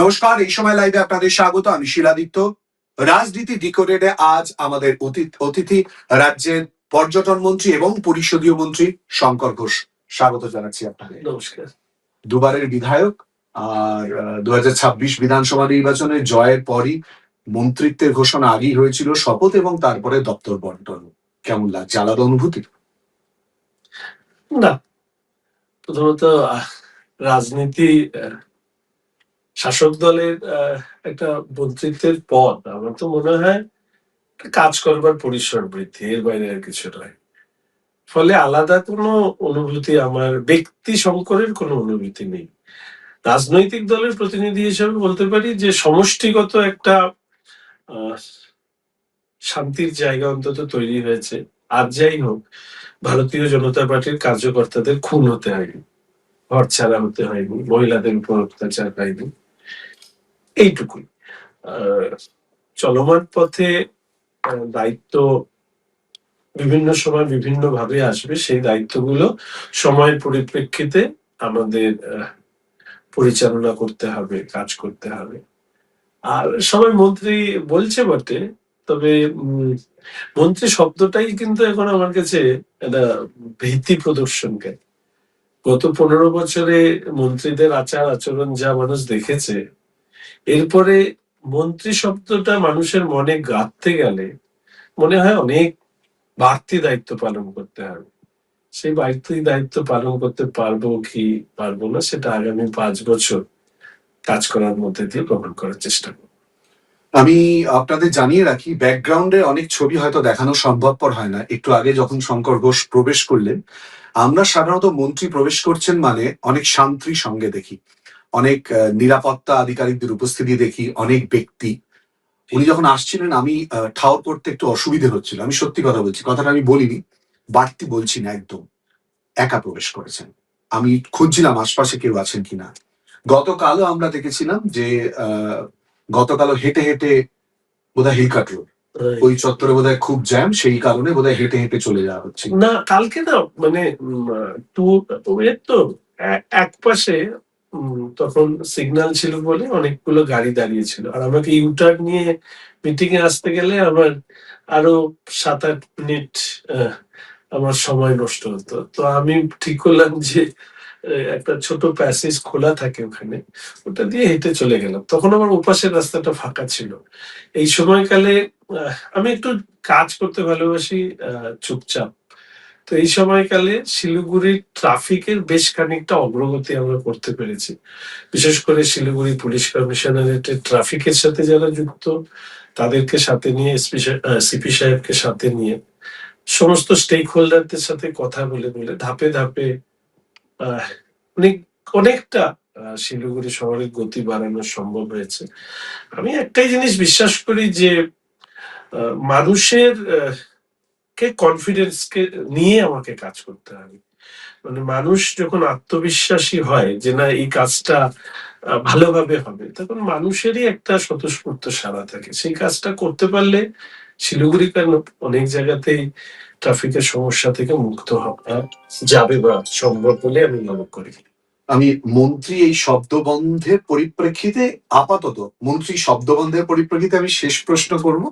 নমস্কার, এই সময় লাইভে আপনাদের স্বাগত। আমি শিলাদিত্য। রাজনীতি ডিকোডেডে আজ আমাদের অতিথি রাজ্যের পর্যটন মন্ত্রী এবং পরিষদীয় মন্ত্রী শঙ্কর ঘোষ। স্বাগত জানাচ্ছি আপনাদের। নমস্কার। দুবারের বিধায়ক, আর 2026 বিধানসভা নির্বাচনে জয়ের পরই মন্ত্রিত্বের ঘোষণা আগেই হয়েছিল, শপথ এবং তারপরে দপ্তর বন্টন। কেমন লাগছে, আলাদা অনুভূতি? না, প্রথমত রাজনীতি শাসক দলের একটা মন্ত্রিত্বের পদ আমার তো মনে হয় কাজ করবার পরিসর বৃদ্ধি, এর বাইরে আর কিছু নয়। ফলে আলাদা কোনো অনুভূতি, আমার ব্যক্তি শঙ্করের কোনো অনুভূতি নেই। রাজনৈতিক দলের প্রতিনিধি হিসেবে বলতে পারি যে সমষ্টিগত একটা শান্তির জায়গা অন্তত তৈরি হয়েছে। আর যাই হোক, ভারতীয় জনতা পার্টির কার্যকর্তাদের খুন হতে হয়নি, ঘর ছাড়া হতে হয়নি, মহিলাদের উপর অত্যাচার হয়নি, এইটুকুই। চলমান পথে দায়িত্ব বিভিন্ন সময় বিভিন্ন ভাবে আসবে, সেই দায়িত্বগুলো সময়ের পরিপ্রেক্ষিতে আমাদের পরিচালনা করতে হবে, কাজ করতে হবে। আর সবাই মন্ত্রী বলছে বটে, তবে মন্ত্রী শব্দটাই কিন্তু এখন আমার কাছে একটা ভীতি প্রদর্শন করে। গত 15 বছরে মন্ত্রীদের আচার আচরণ যা মানুষ দেখেছে, এরপরে মন্ত্রী শব্দটা মানুষের মনে গাঁথতে গেলে মনে হয় অনেক বাড়তি দায়িত্ব পালন করতে হবে। সেই বাড়তি দায়িত্ব পালন করতে পারবো কি পারবো না, সেটা আগামী 5 বছর কাজ করার মধ্যে দিয়ে প্রমাণ করার চেষ্টা করবো। আমি আপনাদের জানিয়ে রাখি, ব্যাকগ্রাউন্ডে অনেক ছবি হয়তো দেখানো সম্ভবপর হয় না। একটু আগে যখন শঙ্কর ঘোষ প্রবেশ করলেন, আমরা সাধারণত মন্ত্রী প্রবেশ করছেন মানে অনেক শান্তি সঙ্গে দেখি, অনেক নিরাপত্তা আধিকারিকদের উপস্থিতি দেখি, অনেক ব্যক্তি। উনি যখন আসছিলেন, আমি ঠাউর করতে একটু অসুবিধে হচ্ছিল। আমি সত্যি কথা বলছি, কথাটা আমি বলিনি, বাড়তি বলছি না, একদম একা প্রবেশ করেছেন। আমি খুঁজছিলাম আশপাশে কেউ আছেন কিনা। গতকালও আমরা দেখেছিলাম যে গতকালও হেঁটে হেঁটে বোধহয় হিলকাট রোড, ওই চত্বরে বোধহয় খুব জ্যাম, সেই কারণে বোধহয় হেঁটে হেঁটে চলে যাওয়া হচ্ছে। না, কালকে না, মানে তো এক পাশে তখন সিগন্যাল ছিল বলে অনেকগুলো গাড়ি দাঁড়িয়ে ছিল, আর আমাকে ইউটার্ন নিয়ে মিটিং এ আসতে গেলে আমার আরো 7-8 মিনিট আমার সময় নষ্ট হতো। তো আমি ঠিক করলাম যে একটা ছোট প্যাসেজ খোলা থাকে ওখানে, ওটা দিয়ে হেঁটে চলে গেলাম। তখন আমার ওপাশের রাস্তাটা ফাঁকা ছিল। এই সময়কালে আমি একটু কাজ করতে ভালোবাসি, চুপচাপ। তো এই সময়কালে শিলিগুড়ির ট্রাফিকের বেশ খানিকটা অগ্রগতি আমরা করতে পেরেছি। বিশেষ করে শিলিগুড়ি পুলিশ কমিশনারেটের ট্রাফিকের সাথে যারা যুক্ত, তাদেরকে সাথে নিয়ে, সিপি সাহেবকে সাথে নিয়ে, সমস্ত স্টেক হোল্ডারদের সাথে কথা বলে বলে ধাপে ধাপে অনেকটা শিলিগুড়ি শহরের গতি বাড়ানো সম্ভব হয়েছে। আমি একটাই জিনিস বিশ্বাস করি যে মানুষের কে কনফিডেন্স কে নিয়ে আমাকে কাজ করতে হবে। মানে মানুষ যখন আত্মবিশ্বাসী হয় যে না, এই কাজটা ভালোভাবে হবে, তখন মানুষেরই একটা স্বতঃস্ফূর্ত সাড়া থাকে। সেই কাজটা করতে পারলে শিলিগুড়ি কেন, অনেক জায়গাতেই ট্রাফিকের সমস্যা থেকে মুক্ত হওয়া যাবে বা সম্ভব বলে আমি মনে করি। আমি মন্ত্রী এই শব্দবন্ধের পরিপ্রেক্ষিতে, আপাতত মন্ত্রী শব্দবন্ধের পরিপ্রেক্ষিতে আমি শেষ প্রশ্ন করব।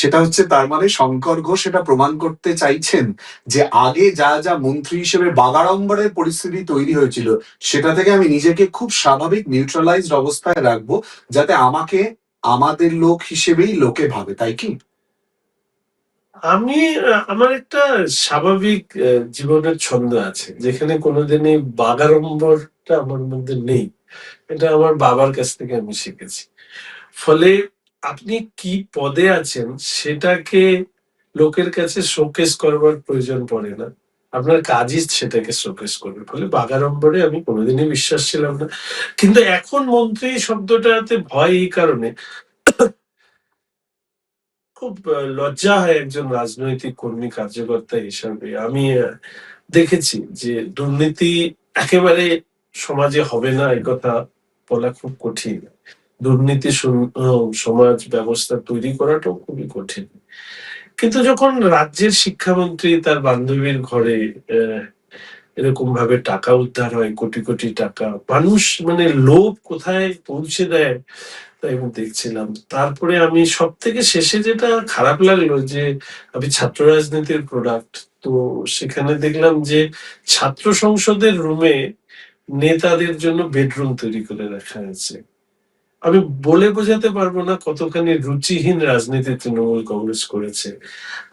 সেটা হচ্ছে, তার মানে শঙ্কর ঘোষ এটা প্রমাণ করতে চাইছেন যে আগে যা যা মন্ত্রী হিসেবে বাগাড়ম্বরের পরিস্থিতি তৈরি হয়েছিল, সেটা থেকে আমি নিজেকে খুব স্বাভাবিক নিউট্রালাইজড অবস্থায় রাখবো, যাতে আমাকে আমাদের লোক হিসেবেই লোকে ভাবে, তাই কি? আমি আমার একটা স্বাভাবিক জীবনের ছন্দ আছে, যেখানে কোনোদিনই বাগাড়ম্বরটা আমার মধ্যে নেই। এটা আমার বাবার কাছ থেকে আমি শিখেছি। ফলে আপনি কি পদে আছেন সেটাকে লোকের কাছে শোকেস করবার প্রয়োজন পড়ে না, আপনার কাজই সেটাকে শোকেস করবে। ফলে বাগাড়ম্বরে আমি কোনোদিনই বিশ্বাস ছিলাম না। কিন্তু এখন মন্ত্রী শব্দটাতে ভয় এই কারণে, খুব লজ্জা হয় একজন রাজনৈতিক কর্মী কার্যকর্তা হিসাবে। আমি দেখেছি যে দুর্নীতি একেবারে সমাজে হবে না, এই কথা বলা খুব কঠিন। দুর্নীতি সমাজ ব্যবস্থা তৈরি করাটাও খুবই কঠিন। কিন্তু যখন রাজ্যের শিক্ষামন্ত্রী তার বান্ধবীর ঘরে এরকম ভাবে টাকা উদ্ধার হয়, কোটি কোটি টাকা। মানুষ মানে লোভ কোথায় পৌঁছে দেয় তাই আমি দেখছিলাম। তারপরে আমি সবথেকে শেষে যেটা খারাপ লাগলো যে আমি ছাত্র রাজনীতির প্রোডাক্ট। তো সেখানে দেখলাম যে ছাত্র সংসদের রুমে নেতাদের জন্য বেডরুম তৈরি করে রাখা হয়েছে। আমি বলে বোঝাতে পারবো না কতখানি রুচিহীন রাজনীতি তৃণমূল কংগ্রেস করেছে।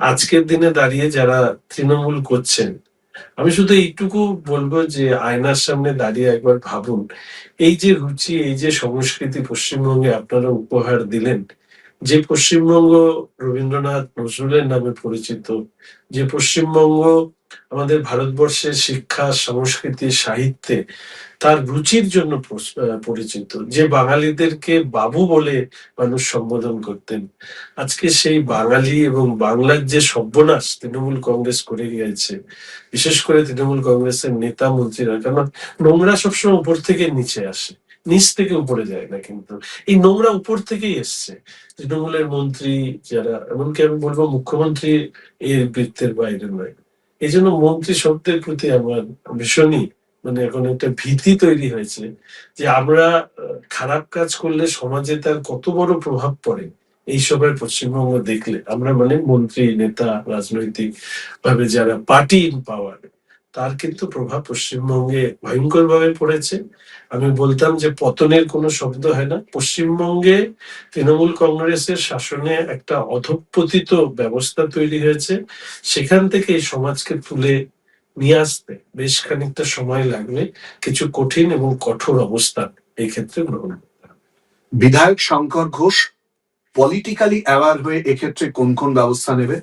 আজকের দিনে দাঁড়িয়ে যারা তৃণমূল করছেন, আমি শুধু এইটুকু বলবো যে আয়নার সামনে দাঁড়িয়ে একবার ভাবুন, এই যে রুচি, এই যে সংস্কৃতি পশ্চিমবঙ্গে আপনারা উপহার দিলেন, যে পশ্চিমবঙ্গ রবীন্দ্রনাথ নজরুলের নামে পরিচিত, যে পশ্চিমবঙ্গ আমাদের ভারতবর্ষের শিক্ষা, সংস্কৃতি, সাহিত্যে তার রুচির জন্য পরিচিত, যে বাঙালিদেরকে বাবু বলে মানুষ সম্বোধন করতেন, আজকে সেই বাঙালি এবং বাংলার যে সর্বনাশ তৃণমূল কংগ্রেস করে গিয়েছে, বিশেষ করে তৃণমূল কংগ্রেসের নেতা মন্ত্রীরা, কারণ নোংরা সবসময় উপর থেকে নিচে আসে, নিচ থেকে উপরে যায় না, কিন্তু এই নোংরা উপর থেকেই এসছে। তৃণমূলের মন্ত্রী যারা, এমনকি আমি বলবো মুখ্যমন্ত্রী এর বৃত্তের বাইরে নয়। এই জন্য মন্ত্রী শব্দের প্রতি আমার ভীষণই মানে এখন একটা ভীতি তৈরি হয়েছে যে আমরা খারাপ কাজ করলে সমাজে তার কত বড় প্রভাব পড়ে এইসবের পশ্চিমবঙ্গ দেখলে। আমরা মানে মন্ত্রী, নেতা, রাজনৈতিক ভাবে যারা পার্টি ইন পাওয়ার, তার কিন্তু প্রভাব পশ্চিমবঙ্গে ভয়ঙ্কর ভাবে পড়েছে। আমি বলতাম যে পতনের কোনো শব্দ হয় না। পশ্চিমবঙ্গে তৃণমূল কংগ্রেসের শাসনে একটা অধঃপতিত ব্যবস্থা তৈরি হয়েছে। সেখান থেকে এই সমাজকে তুলে নিয়ে আসতে বেশ খানিকটা সময় লাগবে। কিছু কঠিন এবং কঠোর অবস্থান এই ক্ষেত্রে গ্রহণ করতে হবে। বিধায়ক শঙ্কর ঘোষ পলিটিক্যালি অ্যাওয়ার হয়ে এক্ষেত্রে কোন কোন ব্যবস্থা নেবে?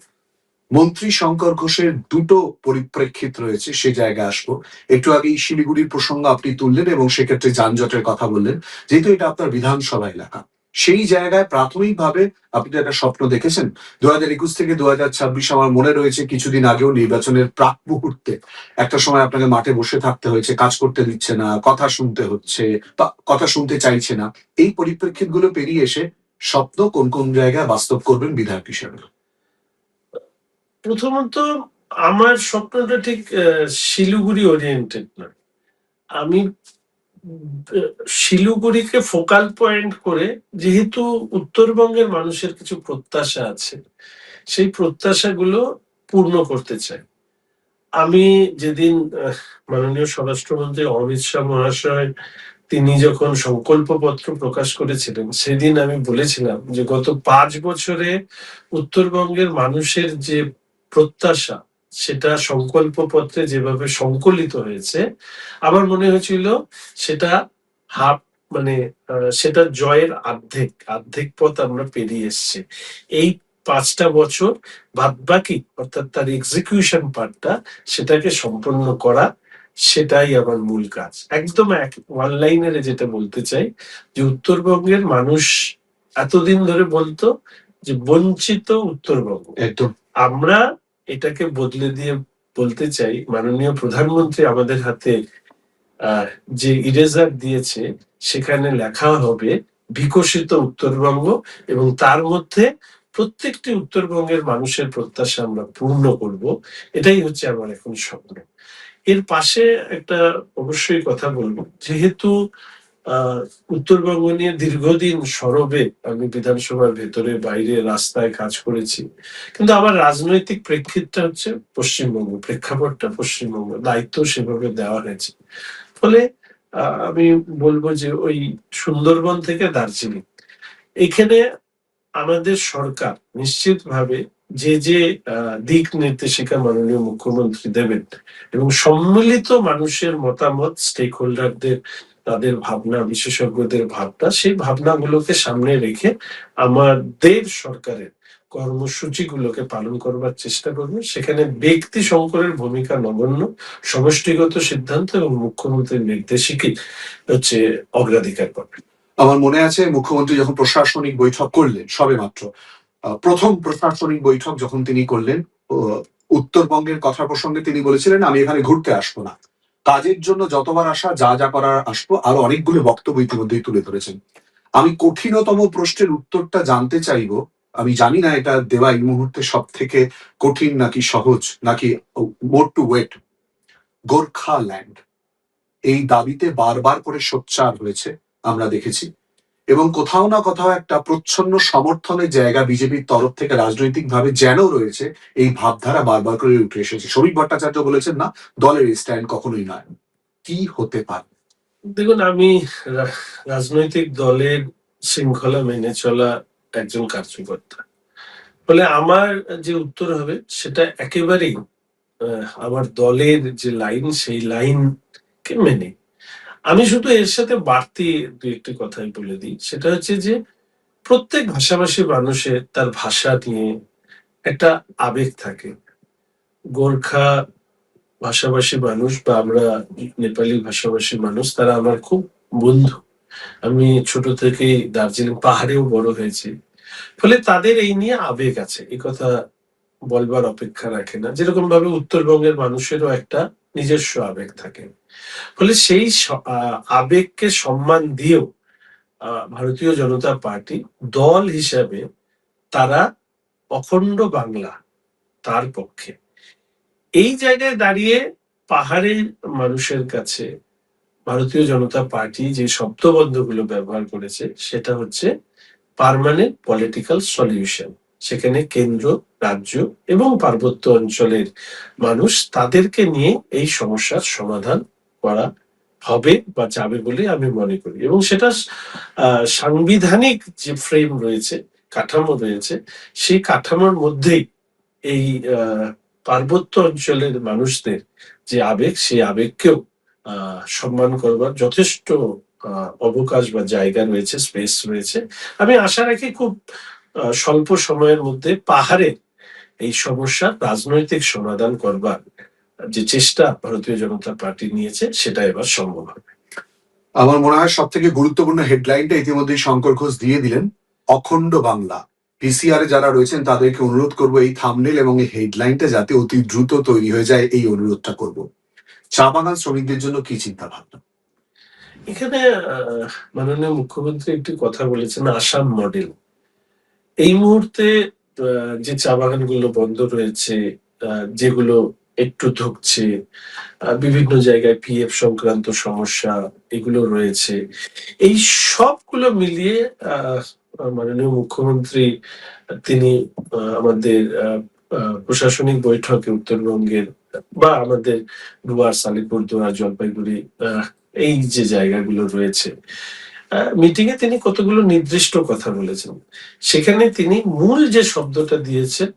মন্ত্রী শঙ্কর ঘোষের দুটো পরিপ্রেক্ষিত রয়েছে, সে জায়গায় আসবো। একটু আগেই শিলিগুড়ির প্রসঙ্গ আপনি তুললেন এবং সেক্ষেত্রে যানজটের কথা বললেন। যেহেতু এটা আপনার বিধানসভা এলাকা, সেই জায়গায় প্রাথমিকভাবে আপনি তো একটা স্বপ্ন দেখেছেন 2021 থেকে 2026। আমার মনে রয়েছে কিছুদিন আগেও নির্বাচনের প্রাক মুহূর্তে একটা সময় আপনাকে মাঠে বসে থাকতে হয়েছে, কাজ করতে দিচ্ছে না, কথা শুনতে হচ্ছে বা কথা শুনতে চাইছে না। এই পরিপ্রেক্ষিত গুলো পেরিয়ে এসে স্বপ্ন কোন কোন জায়গায় বাস্তব করবেন বিধায়ক হিসেবে? প্রথমত আমার স্বপ্নটা ঠিক শিলিগুড়ি ওরিয়েন্টেড না। আমি শিলিগুড়িকে ফোকাল পয়েন্ট করে, যেহেতু উত্তরবঙ্গের মানুষের কিছু প্রত্যাশা আছে, সেই প্রত্যাশাগুলো পূর্ণ করতে চাই। আমি যেদিন মাননীয় স্বরাষ্ট্রমন্ত্রী অমিত শাহ মহাশয় তিনি যখন সংকল্পপত্র প্রকাশ করেছিলেন, সেদিন আমি বলেছিলাম যে গত 5 বছরে উত্তরবঙ্গের মানুষের যে প্রত্যাশা, সেটা সংকল্পপত্রে যেভাবে সংকলিত হয়েছে, আমার মনে হয়েছিল সেটা হাফ মানে সেটা জয়ের অর্ধেক অর্ধেক পথ আমরা পেরিয়ে এসেছি। এই 5টা বছর বাদবাকি অর্থাৎ তার এক্সিকিউশন পার্টটা, সেটাকে সম্পন্ন করা, সেটাই আমার মূল কাজ। একদম এক ওয়ান লাইনারে যেটা বলতে চাই যে উত্তরবঙ্গের মানুষ এতদিন ধরে বলতো যে বঞ্চিত উত্তরবঙ্গ, একদম। আমরা এটাকে বদলে দিয়ে বলতে চাই মাননীয় প্রধানমন্ত্রী আমাদের হাতে আহ যে ইরেজার দিয়েছে, সেখানে লেখা হবে বিকশিত উত্তরবঙ্গ, এবং তার মধ্যে প্রত্যেকটি উত্তরবঙ্গের মানুষের প্রত্যাশা আমরা পূর্ণ করব। এটাই হচ্ছে আমার এখন স্বপ্ন। এর পাশে একটা অবশ্যই কথা বলবো, যেহেতু আহ উত্তরবঙ্গ নিয়ে দীর্ঘদিন সরবে আমি বিধানসভার ভেতরে বাইরে রাস্তায় কাজ করেছি, কিন্তু আমার রাজনৈতিক প্রেক্ষিতটা হচ্ছে পশ্চিমবঙ্গ, প্রেক্ষাপটটা পশ্চিমবঙ্গ, দায়িত্ব সেভাবে দেওয়া হয়েছে। ফলে আমি বলবো যে ওই সুন্দরবন থেকে দার্জিলিং, এখানে আমাদের সরকার নিশ্চিতভাবে যে যে দিক নির্দেশিকা মাননীয় মুখ্যমন্ত্রী দেবেন, এবং সম্মিলিত মানুষের মতামত, স্টেক হোল্ডারদের তাদের ভাবনা, বিশেষজ্ঞদের ভাবনা, সেই ভাবনাগুলোকে সামনে রেখে আমাদের সরকারের কর্মসূচিগুলোকে পালন করবার চেষ্টা করবে। সেখানে ব্যক্তি শঙ্করের ভূমিকা নগণ্য, সমষ্টিগত সিদ্ধান্ত এবং মুখ্যমন্ত্রীর নির্দেশিকই হচ্ছে অগ্রাধিকার পাবে। আমার মনে আছে মুখ্যমন্ত্রী যখন প্রশাসনিক বৈঠক করলেন সবেমাত্র, প্রথম প্রশাসনিক বৈঠক যখন তিনি করলেন, উত্তরবঙ্গের কথা প্রসঙ্গে তিনি বলেছিলেন আমি এখানে ঘুরতে আসবো না, কাজের জন্য যতবার আসা, যা যা করার আসবো। আরো অনেকগুলো বক্তব্য ইতিমধ্যেই তুলে ধরেছেন। আমি কঠিনতম প্রশ্নের উত্তরটা জানতে চাইবো। আমি জানি না এটা দেওয়া এই মুহূর্তে সব থেকে কঠিন নাকি সহজ নাকি মোর টু ওয়েট। গোর্খাল্যান্ড, এই দাবিতে বারবার করে সোচ্চার হয়েছে আমরা দেখেছি, এবং কোথাও না কোথাও একটা প্রচ্ছন্ন সমর্থনের জায়গা বিজেপির তরফ থেকে রাজনৈতিকভাবে যেন রয়েছে, এই ভাবধারা বারবার করে উঠে এসেছে। শ্রমিক ভট্টাচার্য বলেছেন না, দলের স্ট্যান্ড কখনোই নয়। কি হতে পারে? দেখুন, আমি রাজনৈতিক দলের শৃঙ্খলা মেনে চলা একজন কার্যকর্তা, ফলে আমার যে উত্তর হবে সেটা একেবারেই আমার দলের যে লাইন, সেই লাইনকে মেনে। আমি শুধু এর সাথে বাড়তি দু একটি কথাই বলে দিই, সেটা হচ্ছে যে প্রত্যেক ভাষাভাষী মানুষের তার ভাষা নিয়ে একটা আবেগ থাকে। গোর্খা ভাষাভাষী মানুষ বা আমরা নেপালি ভাষাভাষী মানুষ, তারা আমার খুব বন্ধু। আমি ছোট থেকেই দার্জিলিং পাহাড়েও বড় হয়েছি, ফলে তাদের এই নিয়ে আবেগ আছে, এ কথা বলবার অপেক্ষা রাখে না। যেরকম ভাবে উত্তরবঙ্গের মানুষেরও একটা নিজস্ব আবেগ থাকে, ফলে সেই আবেগকে সম্মান দিয়েও ভারতীয় জনতা পার্টি দল হিসাবে তারা অখণ্ড বাংলা তার পক্ষে। এই জায়গায় দাঁড়িয়ে পাহাড়ের মানুষের কাছে ভারতীয় জনতা পার্টি যে শব্দবন্ধগুলো ব্যবহার করেছে সেটা হচ্ছে পার্মানেন্ট পলিটিক্যাল সলিউশন। সেখানে কেন্দ্র, রাজ্য এবং পার্বত্য অঞ্চলের মানুষ, তাদেরকে নিয়ে এই সমস্যার সমাধান করা হবে বা যাবে বলে আমি মনে করি, এবং সেটা সাংবিধানিক যে ফ্রেম রয়েছে, কাঠামো রয়েছে, সেই কাঠামোর মধ্যেই এই পার্বত্য অঞ্চলের মানুষদের যে আবেগ, সেই আবেগকেও সম্মান করবার যথেষ্ট অবকাশ বা জায়গা রয়েছে, স্পেস রয়েছে। আমি আশা রাখি খুব স্বল্প সময়ের মধ্যে পাহাড়ে এই সমস্যার রাজনৈতিক সমাধান করবার যে চেষ্টা ভারতীয় জনতা পার্টি নিয়েছে, সেটা এবার সম্ভব হবে। আমার মনে হয় সব থেকে গুরুত্বপূর্ণ হেডলাইনটা ইতিমধ্যেই শঙ্কর ঘোষ দিয়ে দিলেন, অখণ্ড বাংলা। পিসিআর এ যারা রয়েছেন তাদেরকে অনুরোধ করব এই থাম্বনেল এবং এই হেডলাইনটা যাতে অতি দ্রুত তৈরি হয়ে যায়, এই অনুরোধটা করব। চা বাগান শ্রমিকদের জন্য কি চিন্তা ভাবনা? এখানে মাননীয় মুখ্যমন্ত্রী একটি কথা বলেছেন, আসাম মডেল। এই মুহূর্তে যে চা বাগানগুলো বন্ধ রয়েছে, যেগুলো একটু ধুঁকছে, বিভিন্ন জায়গায় পিএফ সংক্রান্ত সমস্যা এগুলো রয়েছে, এই সবগুলো মিলিয়ে মাননীয় মুখ্যমন্ত্রী তিনি আমাদের প্রশাসনিক বৈঠকে উত্তরবঙ্গের বা আমাদের ডুয়ার্স, আলিপুরদুয়ার, জলপাইগুড়ি, এই যে জায়গাগুলো রয়েছে, মিটিং এ তিনি কতগুলো নির্দিষ্ট কথা বলেছেন। সেখানে তিনি মূল যে শব্দটা দিয়েছেন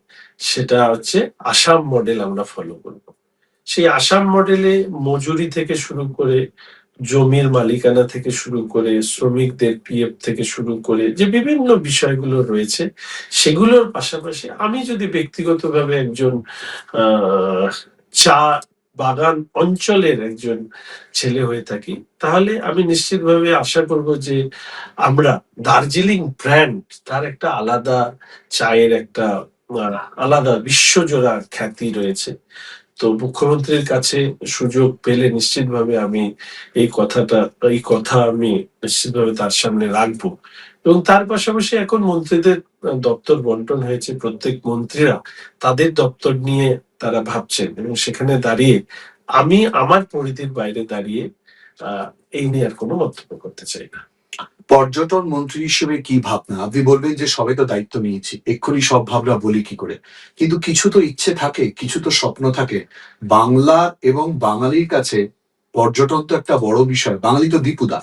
সেটা হচ্ছে আসাম মডেল আমরা ফলো করব। সেই আসাম মডেলে মজুরি থেকে শুরু করে, জমির মালিকানা থেকে শুরু করে, শ্রমিকদের পিএফ থেকে শুরু করে যে বিভিন্ন বিষয়গুলো রয়েছে, সেগুলোর পাশাপাশি আমি যদি ব্যক্তিগতভাবে একজন চা বাগান অঞ্চলের একজন ছেলে হয়ে থাকি, তাহলে আমি নিশ্চিতভাবে আশা করব যে আমরা দার্জিলিং ব্র্যান্ড, তার একটা আলাদা চায়ের একটা আলাদা বিশ্বজোড়া খ্যাতি রয়েছে। তো মুখ্যমন্ত্রীর কাছে সুযোগ পেলে নিশ্চিতভাবে আমি এই কথা আমি নিশ্চিতভাবে তার সামনে রাখবো। এবং তার পাশাপাশি এখন মন্ত্রীদের দপ্তর বন্টন হয়েছে, প্রত্যেক মন্ত্রীরা তাদের দপ্তর নিয়ে তারা ভাবছেন, এবং সেখানে দাঁড়িয়ে আমি আমার পরিধির বাইরে দাঁড়িয়ে এই নিয়ে আর কোনো মন্তব্য করতে চাই না। পর্যটন মন্ত্রী হিসেবে কি ভাবনা? আপনি বলবেন যে সবে তো দায়িত্ব নিয়েছি, এক্ষুনি সব ভাবনা বলি কি করে, কিন্তু কিছু তো ইচ্ছে থাকে, কিছু তো স্বপ্ন থাকে। বাংলা এবং বাঙালির কাছে পর্যটন তো একটা বড় বিষয়, বাঙালি তো দীপুদা।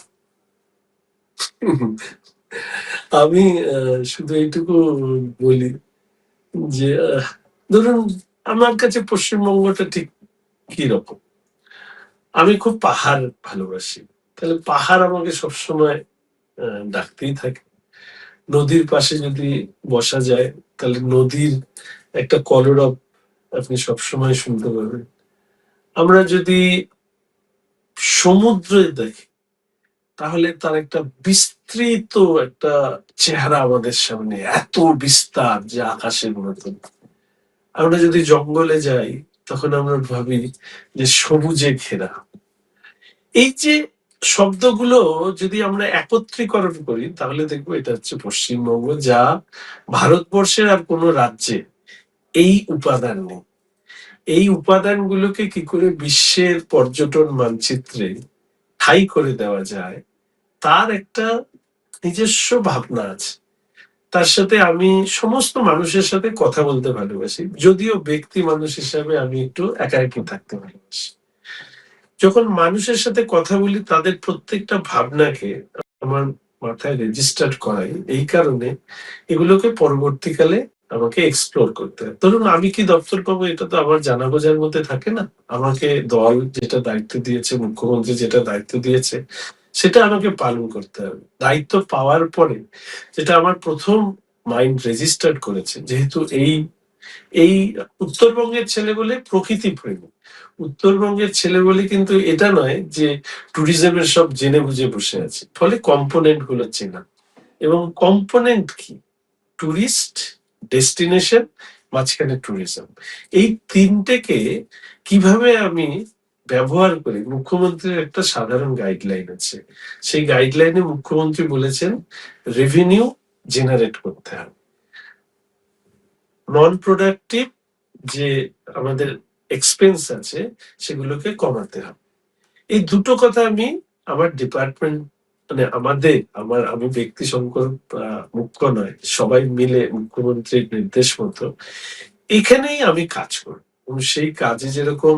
আমি শুধু এইটুকু বলি যে ধরুন, আমার কাছে পশ্চিমবঙ্গটা ঠিক কি রকম, আমি খুব পাহাড় ভালোবাসি, তাহলে পাহাড় আমাকে সবসময় ডাকতেই থাকে। নদীর পাশে যদি বসা যায়, তাহলে নদীর একটা কলরব আপনি সবসময় শুনতে পাবেন। আমরা যদি সমুদ্রে দেখি, তাহলে তার একটা বিস্তৃত একটা চেহারা আমাদের সামনে, এত বিস্তার যে আকাশের মতন। আমরা যদি জঙ্গলে যাই, তখন আমরা ভাবি যে সবুজে ঘেরা। এই যে শব্দগুলো যদি আমরা একত্রীকরণ করি, তাহলে দেখবো এটা হচ্ছে পশ্চিমবঙ্গ, যা ভারতবর্ষের আর কোনো রাজ্যে এই উপাদান নেই। এই উপাদানগুলোকে কি করে বিশ্বের পর্যটন মানচিত্রে ঠাঁই করে দেওয়া যায়, তার একটা নিজস্ব ভাবনা আছে। তার সাথে আমি সমস্ত মানুষের সাথে কথা বলতে ভালোবাসি, যদিও ব্যক্তি মানুষ হিসাবে আমি একটু একাকী থাকতে ভালোবাসি। যখন মানুষের সাথে কথা বলি, তাদের প্রত্যেকটা ভাবনাকে আমার মাথায় রেজিস্টার করাই, এই কারণে এগুলোকে পরবর্তীকালে আমাকে এক্সপ্লোর করতে হয়। ধরুন আমি কি দপ্তর পাবো, এটা তো আমার জানা বোঝার মধ্যে থাকে না। আমাকে দল যেটা দায়িত্ব দিয়েছে, মুখ্যমন্ত্রী যেটা দায়িত্ব দিয়েছে, সেটা আমাকে পালন করতে হবে। দায়িত্ব পাওয়ার পরে যেটা আমার প্রথম মাইন্ড রেজিস্টার করেছে, যেহেতু এই এই উত্তরবঙ্গের ছেলে বলে প্রকৃতি প্রেমী, উত্তরবঙ্গের ছেলে বলে কিন্তু এটা নয় যে ট্যুরিজমের সব জেনে বুঝে বসে আছে, ফলে কম্পোনেন্ট গুলো চেনা। এবং কম্পোনেন্ট কি? টুরিস্ট, ডেস্টিনেশন, মাঝখানে ট্যুরিজম। এই তিনটেকে কিভাবে আমি ব্যবহার করি, মুখ্যমন্ত্রীর একটা সাধারণ গাইডলাইন আছে। সেই গাইডলাইনে মুখ্যমন্ত্রী বলেছেন রেভিনিউ জেনারেট করতে হবে, নন প্রোডাক্টিভ যে আমাদের এক্সপেন্স আছে সেগুলোকে কমাতে হবে। এই দুটো কথা আমি আমার ডিপার্টমেন্ট, মানে আমি ব্যক্তি শঙ্কর মুখ্য নয়, সবাই মিলে মুখ্যমন্ত্রীর নির্দেশ মতো এখানেই আমি কাজ করি। এবং সেই কাজে যেরকম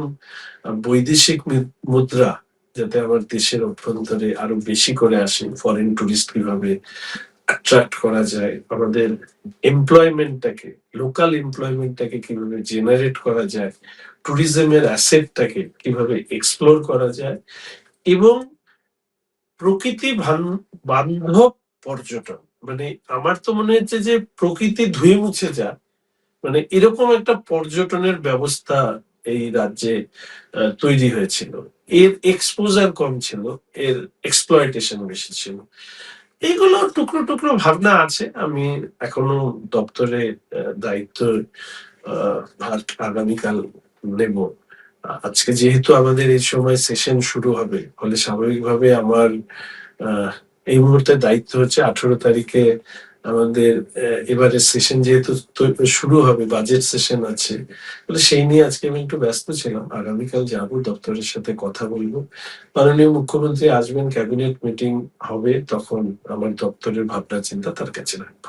বৈদেশিক মুদ্রা যাতে আমার দেশের অভ্যন্তরে আরো বেশি করে আসে, ফরেন টুরিস্ট কিভাবে অ্যাট্রাক্ট করা যায়, আমাদের এমপ্লয়মেন্টটাকে, লোকাল এমপ্লয়মেন্টটাকে কিভাবে জেনারেট করা যায়, ট্যুরিজমের অ্যাসেটটাকে কিভাবে এক্সপ্লোর করা যায়, এবং প্রকৃতি বান্ধব পর্যটন, মানে আমার তো মনে হচ্ছে যে প্রকৃতি ধুয়ে মুছে যা, মানে এরকম একটা পর্যটনের ব্যবস্থা এই রাজ্যে তৈরি হয়েছিল। এর এক্সপোজার কম ছিল, এর এক্সপ্লয়টেশন বেশি ছিল। এইগুলো টুকরো টুকরো ভাবনা আছে। আমি এখনো দপ্তরে দায়িত্ব ভার আগামীকাল নেব। আজকে যেহেতু আমাদের এই সময় সেশন শুরু হবে, ফলে স্বাভাবিকভাবে আমার এই মুহূর্তে দায়িত্ব হচ্ছে 18 তারিখে আমাদের এবারে সেশন যেহেতু শুরু হবে, বাজেট সেশন আছে, বলে সেই নিয়ে আজকে আমি একটু ব্যস্ত ছিলাম। আগামীকাল যাবো, দপ্তরের সাথে কথা বলবো। মাননীয় মুখ্যমন্ত্রী আসবেন, ক্যাবিনেট মিটিং হবে, তখন আমার দপ্তরের ভাবনা চিন্তা তার কাছে রাখবো।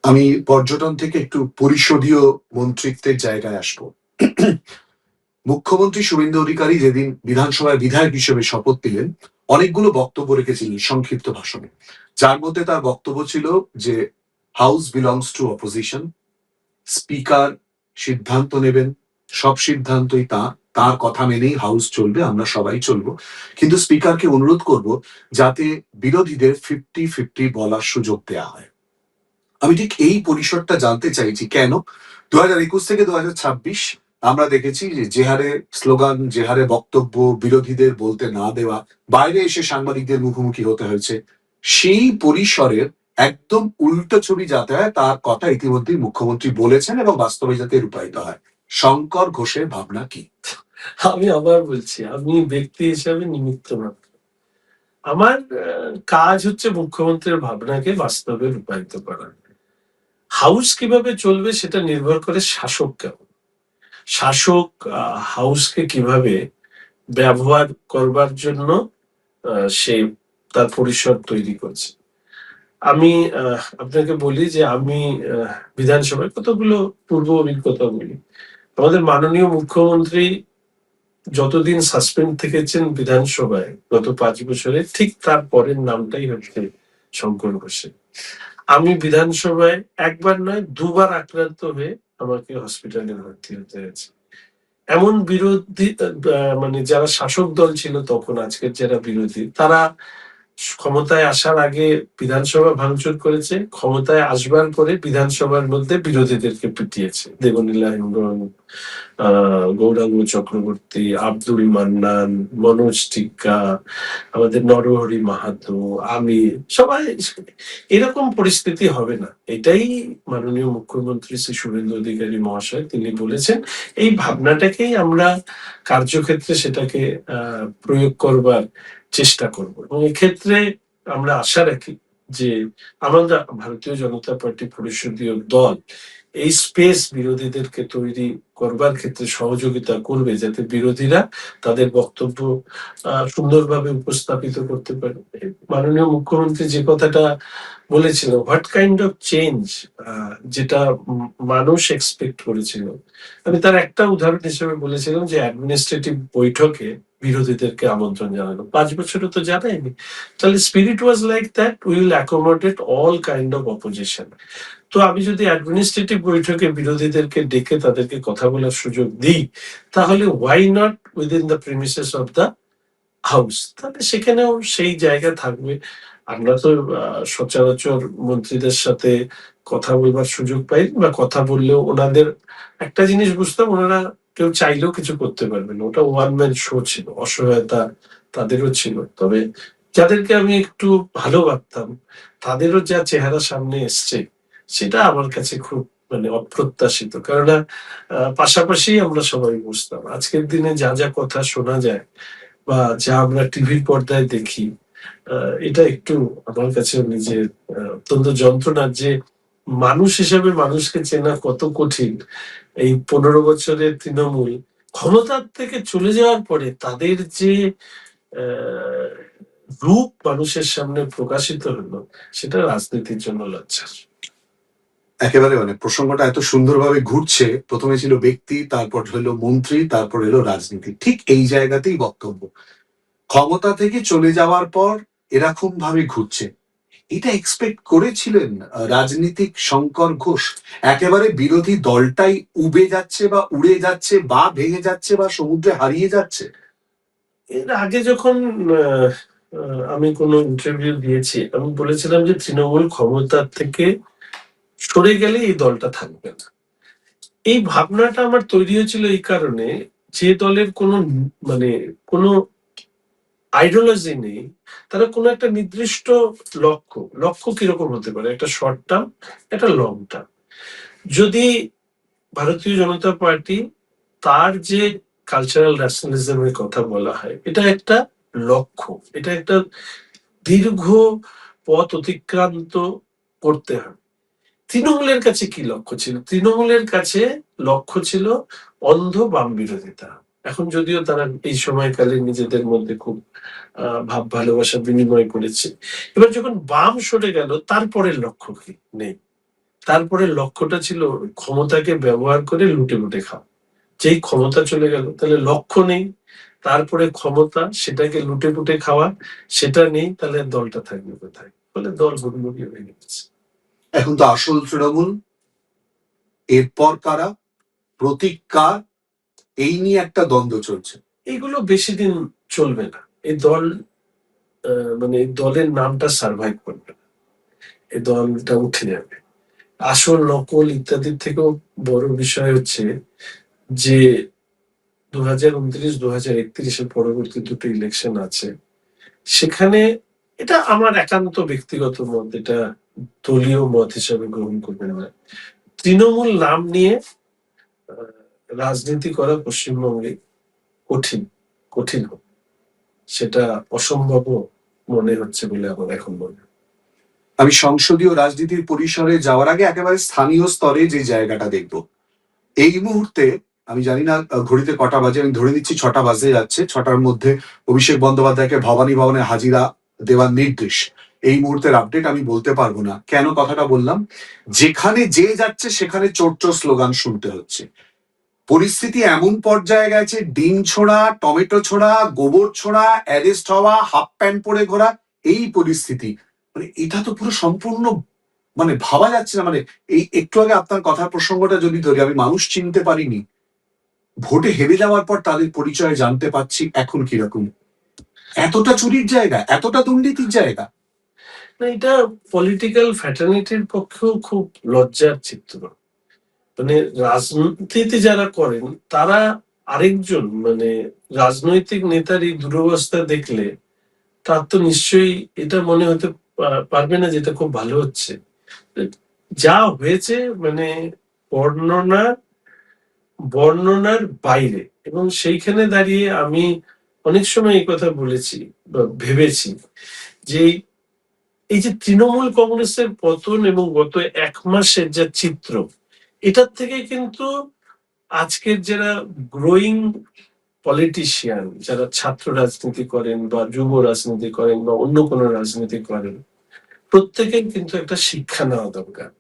আমি পর্যটন থেকে একটু পরিষদীয় মন্ত্রিত্বের জায়গায় আসবো। মুখ্যমন্ত্রী শুভেন্দু অধিকারী যেদিন বিধানসভায় বিধায়ক হিসেবে শপথ নিলেন, অনেকগুলো বক্তব্য রেখেছিলেন সংক্ষিপ্ত ভাষণে, যার মধ্যে তার বক্তব্য ছিল যে house belongs to opposition, speaker সিদ্ধান্ত নেবেন, সব সিদ্ধান্তই তার কথা মেনেই হাউস চলবে, আমরা সবাই চলবো, কিন্তু স্পিকারকে অনুরোধ করব যাতে বিরোধীদের 50-50 বলার সুযোগ দেওয়া হয়। আমি ঠিক এই পরিসরটা জানতে চাইছি, কেন 2021 থেকে 2026 আমরা দেখেছি যে হারে স্লোগান, যে হারে বক্তব্য, বিরোধীদের বলতে না দেওয়া, বাইরে এসে সাংবাদিকদের মুখোমুখি হতে হয়েছে, সেই পরিসরের একদম উল্টো ছবি যাতে হয় তার কথা ইতিমধ্যেই মুখ্যমন্ত্রী বলেছেন এবং বাস্তবে যাতে রূপায়িত হয়। শঙ্কর ঘোষের ভাবনা কি? আমি আবার বলছি, আমি ব্যক্তি হিসাবে নিমিত্ত মাত্র। আমার কাজ হচ্ছে মুখ্যমন্ত্রীর ভাবনাকে বাস্তবে রূপায়িত করা। হাউস কিভাবে চলবে সেটা নির্ভর করে শাসক কেমন। শাসক হাউসকে কিভাবে ব্যবহার করবার জন্য সে তার পরিসর তৈরি করছে। আমি আপনাকে বলি যে আমি বিধানসভায় কতগুলো পূর্ব অভিজ্ঞতা বলি। আমাদের মাননীয় মুখ্যমন্ত্রী যতদিন সাসপেন্ড থেকেছেন বিধানসভায় গত 5 বছরে, ঠিক তার পরের নামটাই হচ্ছে শঙ্কর ঘোষের। আমি বিধানসভায় একবার নয় 2বার আক্রান্ত হয়ে আমাকে হসপিটালে ভর্তি হতে হয়েছে। এমন বিরোধী মানে যারা শাসক দল ছিল তখন, আজকের যারা বিরোধী, তারা ক্ষমতায় আসার আগে বিধানসভা ভাঙচুর করেছে, ক্ষমতায় আসবার পরে বিধানসভার মধ্যে বিরোধীদেরকে পিটিয়েছে। দেবনীলা হেমব্রম, গৌরাঙ্গ চক্রবর্তী, আব্দুল মান্নান, মনোজ টিক্কা, আমাদের নরহরি মাহাতো, আমি, সবাই। এরকম পরিস্থিতি হবে না, এটাই মাননীয় মুখ্যমন্ত্রী শ্রী শুভেন্দু অধিকারী মহাশয় তিনি বলেছেন। এই ভাবনাটাকেই আমরা কার্যক্ষেত্রে সেটাকে প্রয়োগ করবার চেষ্টা করব, এবং এক্ষেত্রে আমরা আশা রাখি যে আমরা ভারতীয় জনতা পার্টি পরিষদীয় দল এই স্পেস বিরোধীদেরকে তৈরি করবার ক্ষেত্রে সহযোগিতা করবে, যাতে বিরোধীরা তাদের বক্তব্য সুন্দরভাবে উপস্থাপিত করতে পারে। মাননীয় মুখ্যমন্ত্রী যে কথাটা বলেছিল, হোয়াট কাইন্ড অফ চেঞ্জ, যেটা মানুষ এক্সপেক্ট করেছিল, আমি তার একটা উদাহরণ হিসেবে বলেছিলাম যে অ্যাডমিনিস্ট্রেটিভ বৈঠকে বিরোধীদেরকে আমন্ত্রণ জানানো, 5 বছরে তো জানায়নি। তাহলে spirit was like that, we will accommodate all kind of opposition. তো আমি যদি অ্যাডমিনিস্ট্রেটিভ বৈঠকে বিরোধীদেরকে ডেকে তাদেরকে কথা বলার সুযোগ দিই, তাহলে why not within the premises of the house, তাহলে সেখানেও সেই জায়গা থাকবে। আমরা তো সচরাচর মন্ত্রীদের সাথে কথা বলবার সুযোগ পাই, বা কথা বললেও ওনাদের একটা জিনিস বুঝতাম, ওনারা কেউ চাইলেও কিছু করতে পারবে না, ওটা ওয়ান ম্যান শো ছিল, অসহায়তা তাদেরও ছিল। তবে যাদেরকে আমি একটু ভালো ভাবতাম, তাদেরও যা চেহারা সামনে এসছে, সেটা আমার কাছে খুব মানে অপ্রত্যাশিত। কেননা পাশাপাশি আমরা সবাই বুঝতাম, আজকের দিনে যা যা কথা শোনা যায় বা যা আমরা টিভির পর্দায় দেখি, এটা একটু আমার কাছে নিজের অত্যন্ত যন্ত্রণার, যে মানুষ হিসেবে মানুষকে চেনা কত কঠিন। এই 15 বছরের তৃণমূল ক্ষমতার থেকে চলে যাওয়ার পরে তাদের যে আহ, রূপ মানুষের সামনে প্রকাশিত হলো, সেটা রাজনীতির জন্য লজ্জার। একেবারে মানে প্রসঙ্গটা এত সুন্দরভাবে ঘুরছে, প্রথমে ছিল ব্যক্তি, তারপর হলো মন্ত্রী, তারপর এলো রাজনীতি, ঠিক এই জায়গাতেই বক্তব্য। ক্ষমতা থেকে চলে যাওয়ার পর এরকম ভাবে ঘুরছে, এটা এক্সপেক্ট করেছিলেন রাজনীতিক শঙ্কর ঘোষ? একেবারে বিরোধী দলটাই উবে যাচ্ছে বা উড়ে যাচ্ছে বা ভেঙে যাচ্ছে বা সমুদ্রে হারিয়ে যাচ্ছে। এর আগে যখন আহ, আমি কোনো ইন্টারভিউ দিয়েছি, আমি বলেছিলাম যে তৃণমূল ক্ষমতার থেকে সরে গেলে এই দলটা থাকবে না। এই ভাবনাটা আমার তৈরি হয়েছিল এই কারণে, যে দলের কোনো মানে কোনো আইডিওলজি নেই, তারা কোনো একটা নির্দিষ্ট লক্ষ্য কিরকম হতে পারে, একটা শর্ট টার্ম, একটা লং টার্ম। যদি ভারতীয় জনতা পার্টি, তার যে কালচারাল ন্যাশনালিজমের কথা বলা হয়, এটা একটা লক্ষ্য, এটা একটা দীর্ঘ পথ অতিক্রান্ত করতে হবে। তৃণমূলের কাছে কি লক্ষ্য ছিল? তৃণমূলের কাছে লক্ষ্য ছিল অন্ধ বাম বিরোধিতা। এখন যদিও তারা এই সময়কালে নিজেদের মধ্যে খুব ভাব ভালোবাসা বিনিময় করেছে, এবার যখন বাম সরে গেল, তারপরের লক্ষ্য কি নেই। তারপরে লক্ষ্যটা ছিল ক্ষমতাকে ব্যবহার করে লুটে লুটে খাওয়া। যেই ক্ষমতা চলে গেল, তাহলে লক্ষ্য নেই, তারপরে ক্ষমতা, সেটাকে লুটে পুটে খাওয়া, সেটা নেই, তাহলে দলটা থাকবে কোথায়? ফলে দল হুড়মুড়িয়ে হয়ে গেছে। এখন তো আসল তৃণমূল, এরপর কারা, প্রতীক কার, এই নিয়ে একটা দ্বন্দ্ব চলছে। এইগুলো বেশি দিন চলবে না। এই দল মানে এই দলের নামটা সার্ভাইভ করবে না, এই দলটা উঠে যাবে। আসল নকল ইত্যাদির থেকেও বড় বিষয় হচ্ছে যে 2029 2031-এর পরবর্তী দুটো ইলেকশন আছে, সেখানে, এটা আমার একান্ত ব্যক্তিগত মত, এটা দলীয় মত হিসাবে গ্রহণ করবেন না, তৃণমূল নাম নিয়ে রাজনীতি করা পশ্চিমবঙ্গে কঠিন, কঠিন হবে। সেটা অসম্ভব মনে হচ্ছে বলে আমার এখন মনে হয়। আমি সংসদীয় রাজনীতির পরিসরে যাওয়ার আগে একেবারে স্থানীয় স্তরে যে জায়গাটা দেখব এই মুহূর্তে, আমি জানি না ঘড়িতে কটা বাজে, আমি ধরে নিচ্ছি 6টা বাজতে যাচ্ছে। 6টার মধ্যে অভিষেক বন্দ্যোপাধ্যায়কে ভবানী ভবনে হাজিরা দেওয়ার নির্দেশ। এই মুহূর্তের আপডেট আমি বলতে পারবো না। কেন কথাটা বললাম? যেখানে যে যাচ্ছে সেখানে চোর চোর স্লোগান শুনতে হচ্ছে। পরিস্থিতি এমন পর্যায়ে গেছে, ডিম ছোড়া, টমেটো ছোড়া, গোবর ছোড়া, অ্যারেস্ট হওয়া, হাফ প্যান্ট পরে ঘোরা, এই পরিস্থিতি। মানে এটা তো পুরো সম্পূর্ণ মানে ভাবা যাচ্ছে না। মানে এই একটু আগে আপনার কথার প্রসঙ্গটা যদি ধরি, আমি মানুষ চিনতে পারিনি, ভোটে হেরে যাওয়ার পর তাদের পরিচয় জানতে পারছি এখন কিরকম। এতটা চুরির জায়গা, এতটা দুর্নীতির জায়গা। না, এটা পলিটিক্যাল ফ্যাটার্নিটির পক্ষেও খুব লজ্জার চিত্র। মানে রাজনীতি যারা করেন, তারা আরেকজন মানে রাজনৈতিক নেতার এই দুরবস্থা দেখলে তার তো নিশ্চয়ই এটা মনে হতে পারবে না যেটা খুব ভালো হচ্ছে। যা হয়েছে মানে বর্ণনা বর্ণনার বাইরে। এবং সেইখানে দাঁড়িয়ে আমি অনেক সময় এই কথা বলেছি বা ভেবেছি যে এই যে তৃণমূল কংগ্রেসের পতন এবং গত 1 মাসের যা চিত্র, এটার থেকে কিন্তু আজকের যারা গ্রোয়িং পলিটিশিয়ান, যারা ছাত্র রাজনীতি করেন বা যুব রাজনীতি করেন বা অন্য কোনো রাজনীতি করেন, প্রত্যেকের কিন্তু একটা শিক্ষা নেওয়া দরকার।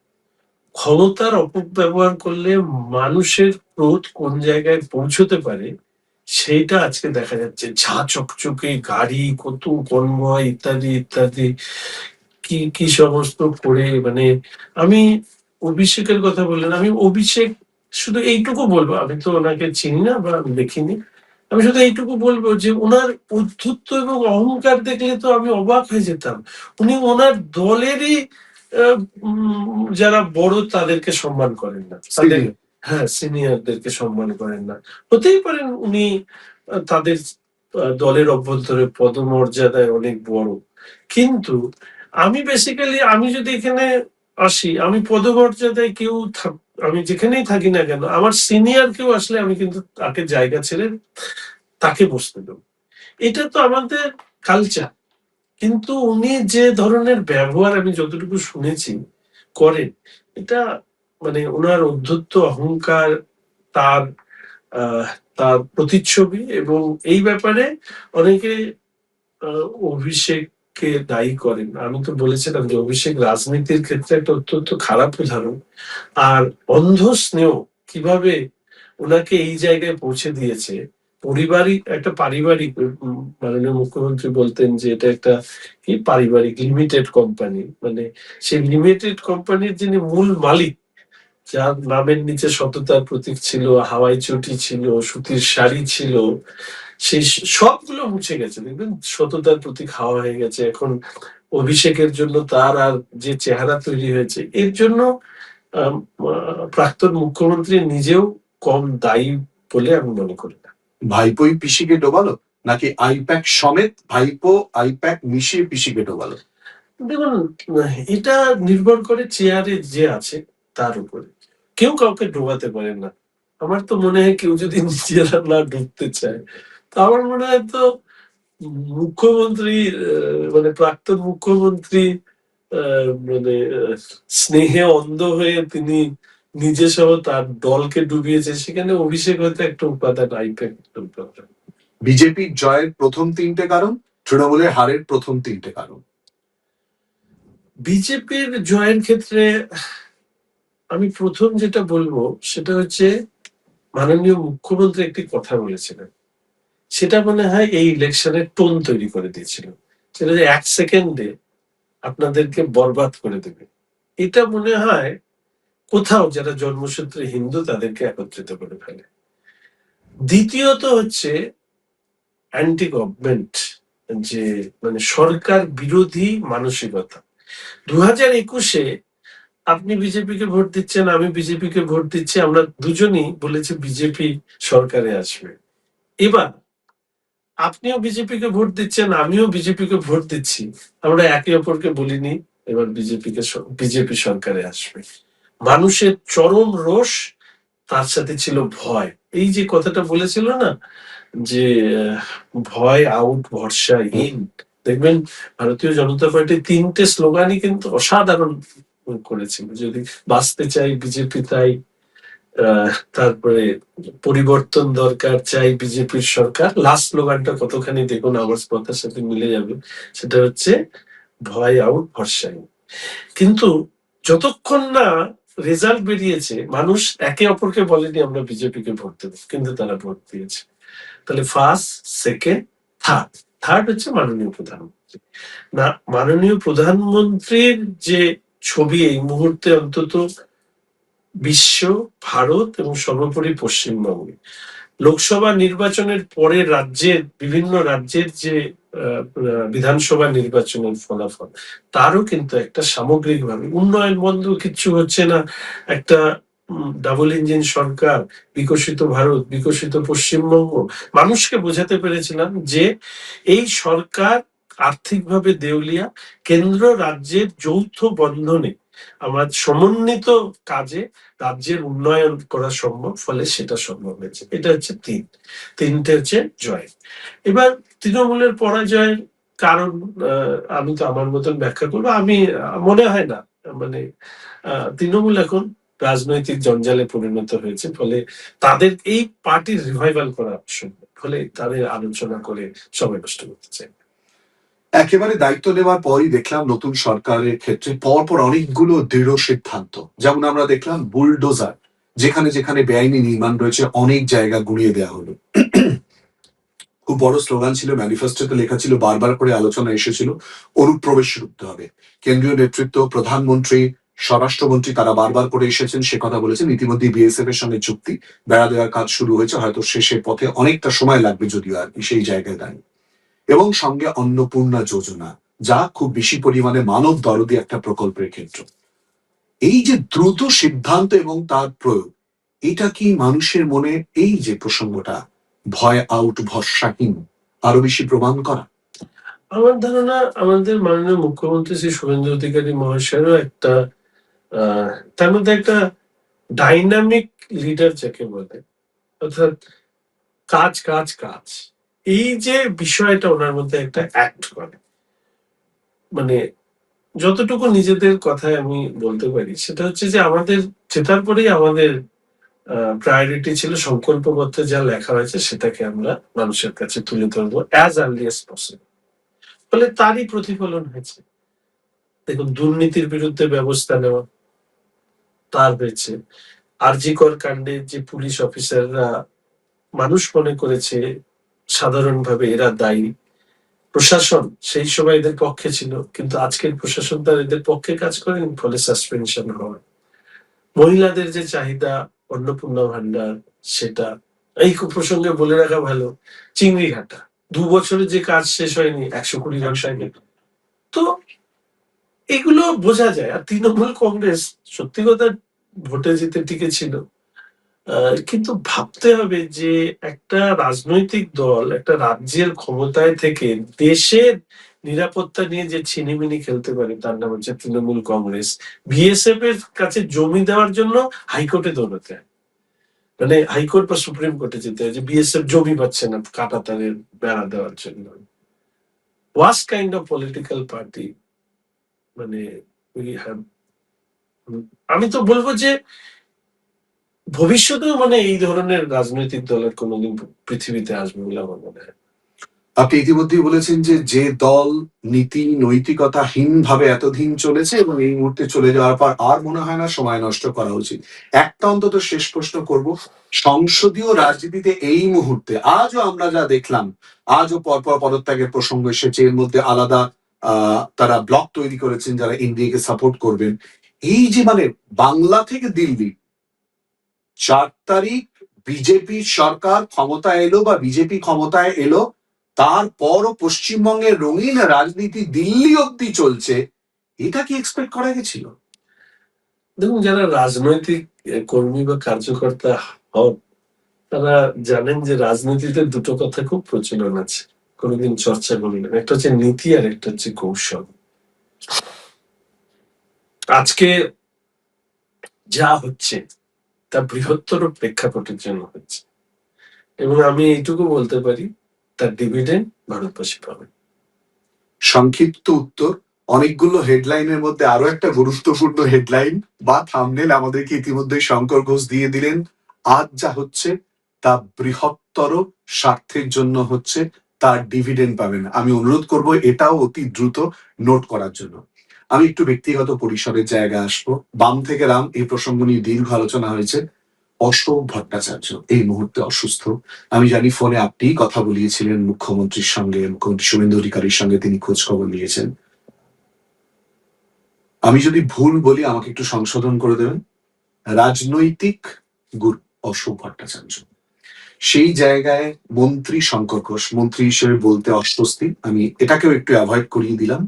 ক্ষমতার অপব্যবহার করলে মানুষের ক্রোধ কোন জায়গায় পৌঁছতে পারে সেইটা আজকে দেখা যাচ্ছে। ঝাঁ চকচকে গাড়ি, কত কনভয় ইত্যাদি ইত্যাদি, কি কি সমস্ত করে, মানে আমি অভিষেকের কথা বললেন, আমি অভিষেক শুধু এইটুকু বলবো, আমি তো ওনাকে চিনি না বা দেখিনি, আমি শুধু এইটুকু বলবো যে ওনার উদ্ধত্ত এবং অহংকার দেখলে তো আমি অবাক হয়ে যেতাম। উনি ওনার দলেরই যারা বড় তাদেরকে সম্মান করেন না, তাদের, Senior। হ্যাঁ, সিনিয়রদেরকে সম্মান করেন না। হতেই পারেন উনি তাদের দলের অভ্যন্তরে পদমর্যাদায় অনেক বড়, কিন্তু আমি বেসিক্যালি, আমি যদি এখানে আসি, আমি পদমর্যাদায় কেউ আমি যেখানেই থাকি না কেন, আমার সিনিয়র কেউ আসলে আমি কিন্তু তাকে জায়গা ছেড়ে তাকে বসতে দেবো। এটা তো আমাদের কালচার। কিন্তু উনি যে ধরনের ব্যবহার আমি যতটুকু শুনেছি করেন, এটা মানে ওনার অধ্যত্ত অহংকার, তার আহ তার প্রতিচ্ছবি, এবং এই ব্যাপারে অনেকে অভিষেককে দায়ী করেন। আমি তো বলেছিলাম যে অভিষেক রাজনীতির ক্ষেত্রে একটা অত্যন্ত খারাপ উদাহরণ। আর অন্ধ স্নেহ কিভাবে ওনাকে এই জায়গায় পৌঁছে দিয়েছে। পারিবারিক একটা পারিবারিক, মাননীয় মুখ্যমন্ত্রী বলতেন যে এটা একটা কি পারিবারিক লিমিটেড কোম্পানি, মানে সেই লিমিটেড কোম্পানির যিনি মূল মালিক, যার নামের নিচে সততার প্রতীক ছিল, হাওয়াই চটি ছিল, সুতির শাড়ি ছিল, সেই সবগুলো মুছে গেছে। দেখবেন সততার প্রতীক হাওয়া হয়ে গেছে এখন। অভিষেকের জন্য তার আর যে চেহারা তৈরি হয়েছে, এর জন্য প্রাক্তন মুখ্যমন্ত্রী নিজেও কম দায়ী বলে আমি মনে করি না। ভাইপোই পিসিকে ডোবালো, নাকি আইপ্যাক সমেত ভাইপো আইপ্যাক মিশিয়ে পিসিকে ডোবালো? দেখুন, এটা নির্ভর করে চেয়ারে যে আছে তার উপরে। কেউ কাউকে ডোবাতে পারে না। আমার তো মনে হয় কেউ যদি নিজেরা না ডুবতে চায়, তো আমার মনে হয় তো মুখ্যমন্ত্রী, মানে প্রাক্তন মুখ্যমন্ত্রী মানে স্নেহে অন্ধ হয়ে তিনি নিজে সহ তার দলকে ডুবিয়েছে, সেখানে অভিষেক হয়তো একটা উপাদান, আইপ্যাক একটা উপাদান। বিজেপির জয়ের প্রথম তিনটে কারণ, তৃণমূলের হারের প্রথম তিনটে কারণ। বিজেপির জয়ের ক্ষেত্রে আমি প্রথম যেটা বলবো সেটা হচ্ছে, মাননীয় মুখ্যমন্ত্রী একটি কথা বলেছিলেন, সেটা মনে হয় এই ইলেকশনের টোন তৈরি করে দিয়েছিল। সেটা যে 1 সেকেন্ডে আপনাদেরকে বরবাদ করে দেবে। এটা মনে হয় কোথাও যারা জন্মসূত্রে হিন্দু তাদেরকে একত্রিত করে ফেলে। দ্বিতীয়ত হচ্ছে অ্যান্টি গভর্নমেন্ট, যে মানে সরকার বিরোধী মানসিকতা। 2021-এ আপনি বিজেপিকে ভোট দিচ্ছেন, আমি বিজেপিকে ভোট দিচ্ছি, আমরা দুজনই বলেছি বিজেপি সরকারে আসবে। এবার আপনিও বিজেপিকে ভোট দিচ্ছেন, আমিও বিজেপিকে ভোট দিচ্ছি, আমরা একে অপরকে বলিনি এবার বিজেপি সরকারে আসবে। মানুষের চরম রোষ, তার সাথে ছিল ভয়। এই যে কথাটা বলেছিল না যে ভয় আউট, ভরসা ইন, দেখবেন ভারতীয় জনতা পার্টি 3টে স্লোগানই কিন্তু অসাধারণ করেছিল। যদি বাঁচতে চাই বিজেপি তাই, তারপরে পরিবর্তন দরকার, চাই বিজেপির সরকার, লাস্ট স্লোগানটা কতখানি দেখুন আমার কথার সাথে মিলে যাবে, সেটা হচ্ছে ভয় আউট, ভরসা ইন। কিন্তু যতক্ষণ না রেজাল্ট বেরিয়েছে, মানুষ একে অপরকে বলেনি আমরা বিজেপিকে ভোট দেবো, কিন্তু তারা ভোট দিয়েছে। তাহলে ফার্স্ট, সেকেন্ড, থার্ড। থার্ড হচ্ছে মাননীয় প্রধানমন্ত্রী। না, মাননীয় প্রধানমন্ত্রীর যে ছবি এই মুহূর্তে অন্তত বিশ্ব, ভারত এবং সর্বোপরি পশ্চিমবঙ্গে লোকসভা নির্বাচনের পরে রাজ্যের, বিভিন্ন রাজ্যের যে বিধানসভা নির্বাচনের ফলাফল, তারও কিন্তু একটা সামগ্রিকভাবে উন্নয়ন বন্ধ কিচ্ছু হচ্ছে না। একটা ডাবল ইঞ্জিন সরকার, বিকশিত ভারত, বিকশিত পশ্চিমবঙ্গ, মানুষকে বোঝাতে পেরেছিলাম যে এই সরকার আর্থিকভাবে দেউলিয়া, কেন্দ্র রাজ্যের যৌথ বন্ধনে আমার সমন্বিত কাজে রাজ্যের উন্নয়ন করা সম্ভব, ফলে সেটা সম্ভব হয়েছে। এটা হচ্ছে তিনটে হচ্ছে জয়। এবার তৃণমূলের পরাজয়ের কারণ আমি তো আমার মতন ব্যাখ্যা করবো। আমি মনে হয় না, মানে তৃণমূল এখন রাজনৈতিক জঞ্জালে পরিণত হয়েছে। ফলে তাদের এই পার্টির রিভাইভাল করা আবশ্যক। ফলে তাদের আলোচনা করে সময় নষ্ট করতে চাই। একেবারে দায়িত্ব নেওয়ার পরই দেখলাম নতুন সরকারের ক্ষেত্রে পরপর অনেকগুলো দৃঢ় সিদ্ধান্ত, যেমন আমরা দেখলাম বুলডোজার, যেখানে যেখানে বেআইনি নির্মাণ রয়েছে অনেক জায়গা গুঁড়িয়ে দেওয়া হলো। খুব বড় স্লোগান ছিল, ম্যানিফেস্টোতে লেখা ছিল, বারবার করে আলোচনা এসেছিল, অনুপ্রবেশ রুখতে হবে। কেন্দ্রীয় নেতৃত্ব, প্রধানমন্ত্রী, স্বরাষ্ট্রমন্ত্রী তারা বারবার করে এসেছেন, সে কথা বলেছেন। ইতিমধ্যে বিএসএফ এর সঙ্গে চুক্তি বেড়া দেওয়ার কাজ শুরু হয়েছে, হয়তো শেষের পথে অনেকটা সময় লাগবে যদিও আর কি সেই জায়গায় দাঁড়িয়ে। এবং সঙ্গে অন্নপূর্ণা যোজনা, যা খুব বেশি পরিমাণে মানব দরদি একটা প্রকল্পের ক্ষেত্র। এই যে দ্রুত সিদ্ধান্ত এবং তার প্রয়োগ, এটা কি মানুষের মনে এই যে প্রসঙ্গটা ভয় আউট ভরসাহীন আরো বেশি প্রমাণ করা? আমার ধারণা আমাদের মাননীয় মুখ্যমন্ত্রী শ্রী শুভেন্দু অধিকারী মহাশয়েরও একটা তার মধ্যে একটা ডাইনামিক লিডার যাকে বলে, অর্থাৎ কাজ কাজ কাজ, এই যে বিষয়টা ওনার মধ্যে একটা অ্যাক্ট করে। মানে যতটুকু নিজেদের কথায় আমি বলতে পারি সেটা হচ্ছে যে আমাদের জেতার পরেই আমাদের প্রায়োরিটি ছিল সংকল্পপত্রে যা লেখা হয়েছে সেটাকে আমরা মানুষের কাছে তুলে ধরবো অ্যাজ আর্লি অ্যাজ পসিবল। ফলে তারই প্রতিফলন হয়েছে। দেখুন, দুর্নীতির বিরুদ্ধে ব্যবস্থা নেওয়া তার হয়েছে। আরজিকর কাণ্ডে যে পুলিশ অফিসাররা মানুষ মনে করেছে সাধারণভাবে এরা দায়ী, প্রশাসন সেই সময় এদের পক্ষে ছিল, কিন্তু আজকের প্রশাসন তার এদের পক্ষে কাজ করেন, ফলে সাসপেনশন হওয়া। মহিলাদের যে চাহিদা, অন্নপূর্ণা ভান্ডার, সেটা এই প্রসঙ্গে বলে রাখা ভালো, চিংড়ি ঘাটা 2 বছরে যে কাজ শেষ হয়নি 100 কোটি ব্যবসায়। তো এগুলো বোঝা যায়। আর তৃণমূল কংগ্রেস সত্যি কথা ভোটে জিতে টিকেছিল, কিন্তু ভাবতে হবে যে একটা রাজনৈতিক দল একটা রাজ্যের ক্ষমতায় থেকে দেশের নিরাপত্তা নিয়ে যে ছিনিমিনি খেলতে পারে তার নাম হচ্ছে তৃণমূল কংগ্রেস। বিএসএফ এর কাছে জমি দেওয়ার জন্য হাইকোর্টে দৌড়াতে হয়, মানে হাইকোর্ট বা সুপ্রিম কোর্টে যেতে হয় যে বিএসএফ জমি পাচ্ছে না কাঁটা তারের বেড়া দেওয়ার জন্য। Worst kind of political party. মানে we have- আমি তো বলবো যে ভবিষ্যতেও মানে এই ধরনের রাজনৈতিক দলের কোনোদিন পৃথিবীতে আসবে বলে আমার মনে হয়। আপনি ইতিমধ্যেই বলেছেন যে যে দল নীতি নৈতিকতাহীন ভাবে এতদিন চলেছে এবং এই মুহূর্তে চলে যাওয়ার পর আর মনে হয় না সময় নষ্ট করা উচিত। একটা অন্তত শেষ প্রশ্ন করব, সংসদীয় রাজনীতিতে এই মুহূর্তে আজও আমরা যা দেখলাম, আজও পরপর পদত্যাগের প্রসঙ্গ এসেছে, এর মধ্যে আলাদা তারা ব্লক তৈরি করেছেন যারা এনডিএ কে সাপোর্ট করবেন। এই যে মানে বাংলা থেকে দিল্লি 4 তারিখ বিজেপি সরকার ক্ষমতায় এলো বা বিজেপি ক্ষমতায় এলো, তারপরও পশ্চিমবঙ্গের রঙিন রাজনীতি দিল্লি অব্দি চলছে, এটা কি এক্সপেক্ট করা গেছিল? দেখুন, যারা রাজনৈতিক কর্মী বা কার্যকর্তা হন তারা জানেন যে রাজনীতিতে দুটো কথা খুব প্রচলন আছে, কোনোদিন চর্চা করলেন। একটা হচ্ছে নীতি আর একটা হচ্ছে কৌশল। আজকে যা হচ্ছে তা বৃহত্তর প্রেক্ষাপটের জন্য হচ্ছে, এবং আমি এইটুকু বলতে পারি তার ডিভিডেন্ড ভারতবাসী পাবে। সংক্ষিপ্ত উত্তর, অনেকগুলো হেডলাইনের মধ্যে আরো একটা গুরুত্বপূর্ণ হেডলাইন বা থাম্বনেল আমাদেরকে ইতিমধ্যেই শঙ্কর ঘোষ দিয়ে দিলেন। আজ যা হচ্ছে তা বৃহত্তর স্বার্থের জন্য হচ্ছে, তার ডিভিডেন্ড পাবেন। আমি অনুরোধ করব এটাও অতি দ্রুত নোট করার জন্য। আমি একটু ব্যক্তিগত পরিসরের জায়গায় আসবো। বাম থেকে রাম এই প্রসঙ্গ নিয়ে দীর্ঘ আলোচনা হয়েছে। অশোক ভট্টাচার্য এই মুহূর্তে অসুস্থ। আমি জানি ফোনে আপনিই কথা বলিয়েছিলেন মুখ্যমন্ত্রীর সঙ্গে, মুখ্যমন্ত্রী শুভেন্দু অধিকারীর সঙ্গে তিনি খোঁজ খবর নিয়েছেন। আমি যদি ভুল বলি আমাকে একটু সংশোধন করে দেবেন। রাজনৈতিক গুরু অশোক ভট্টাচার্য, সেই জায়গায় মন্ত্রী শঙ্কর ঘোষ মন্ত্রী হিসেবে বলতে অস্বস্তি, আমি এটাকেও একটু অ্যাভয়েড করিয়ে দিলাম।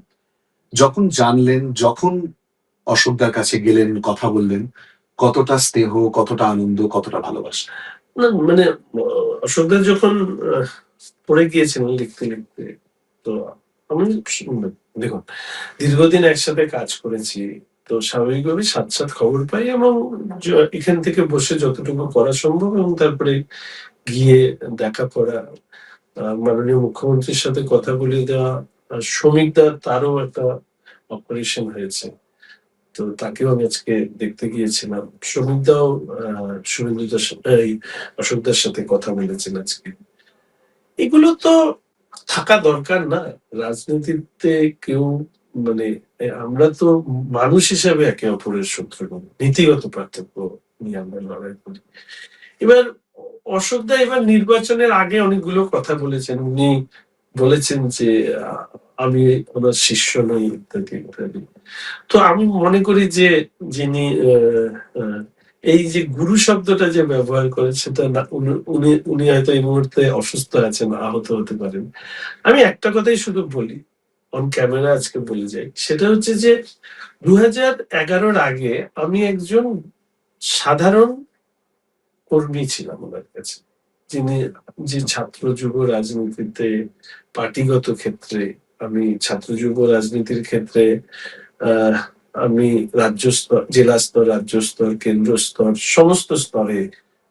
যখন জানলেন, যখন অশোকদার কাছে গেলেন, কথা বললেন, কতটা স্নেহ, কতটা আনন্দ, কতটা ভালোবাসা? না মানে অশোকদার যখন পড়ে গিয়েছিলেন লিখতে লিখতে, তো আমি দেখুন দীর্ঘদিন একসাথে কাজ করেছি, তো স্বাভাবিকভাবে সাথে সাথে খবর পাই এবং এখান থেকে বসে যতটুকু করা সম্ভব এবং তারপরে গিয়ে দেখা করা, মাননীয় মুখ্যমন্ত্রীর সাথে কথা বলে দেওয়া। শ্রমিকদার তারও একটা অপারেশন হয়েছে, তো তাকেও আমি আজকে দেখতে গিয়েছিলাম। শ্রমিকদাও শুভেন্দুদার এই অশোকদার সাথে কথা বলেছেন আজকে। এগুলো তো থাকা দরকার না। রাজনীতিতে কেউ মানে আমরা তো মানুষ হিসাবে একে অপরের শত্রু নই। নীতিগত পার্থক্য নিয়ে আমরা লড়াই করি। এবার অশোকদা এবার নির্বাচনের আগে অনেকগুলো কথা বলেছেন। উনি বলেছেন যে আমি ওনার শিষ্য নই ইত্যাদি ইত্যাদি। তো আমি মনে করি যে যিনি এই যে গুরু শব্দটা যে ব্যবহার করেন সেটা উনি হয়তো এই মুহূর্তে অসুস্থ আছেন, আহত হতে পারেন। আমি একটা কথাই শুধু বলি, অন ক্যামেরা আজকে বলে যাই, সেটা হচ্ছে যে 2011-র আগে আমি একজন সাধারণ কর্মী ছিলাম ওনার কাছে, যিনি যে ছাত্র যুব রাজনীতিতে পার্টিগত ক্ষেত্রে আমি ছাত্র যুব রাজনীতির ক্ষেত্রে আহ আমি রাজ্য স্তর, জেলা স্তর, রাজ্য স্তর, কেন্দ্র স্তর, সমস্ত স্তরে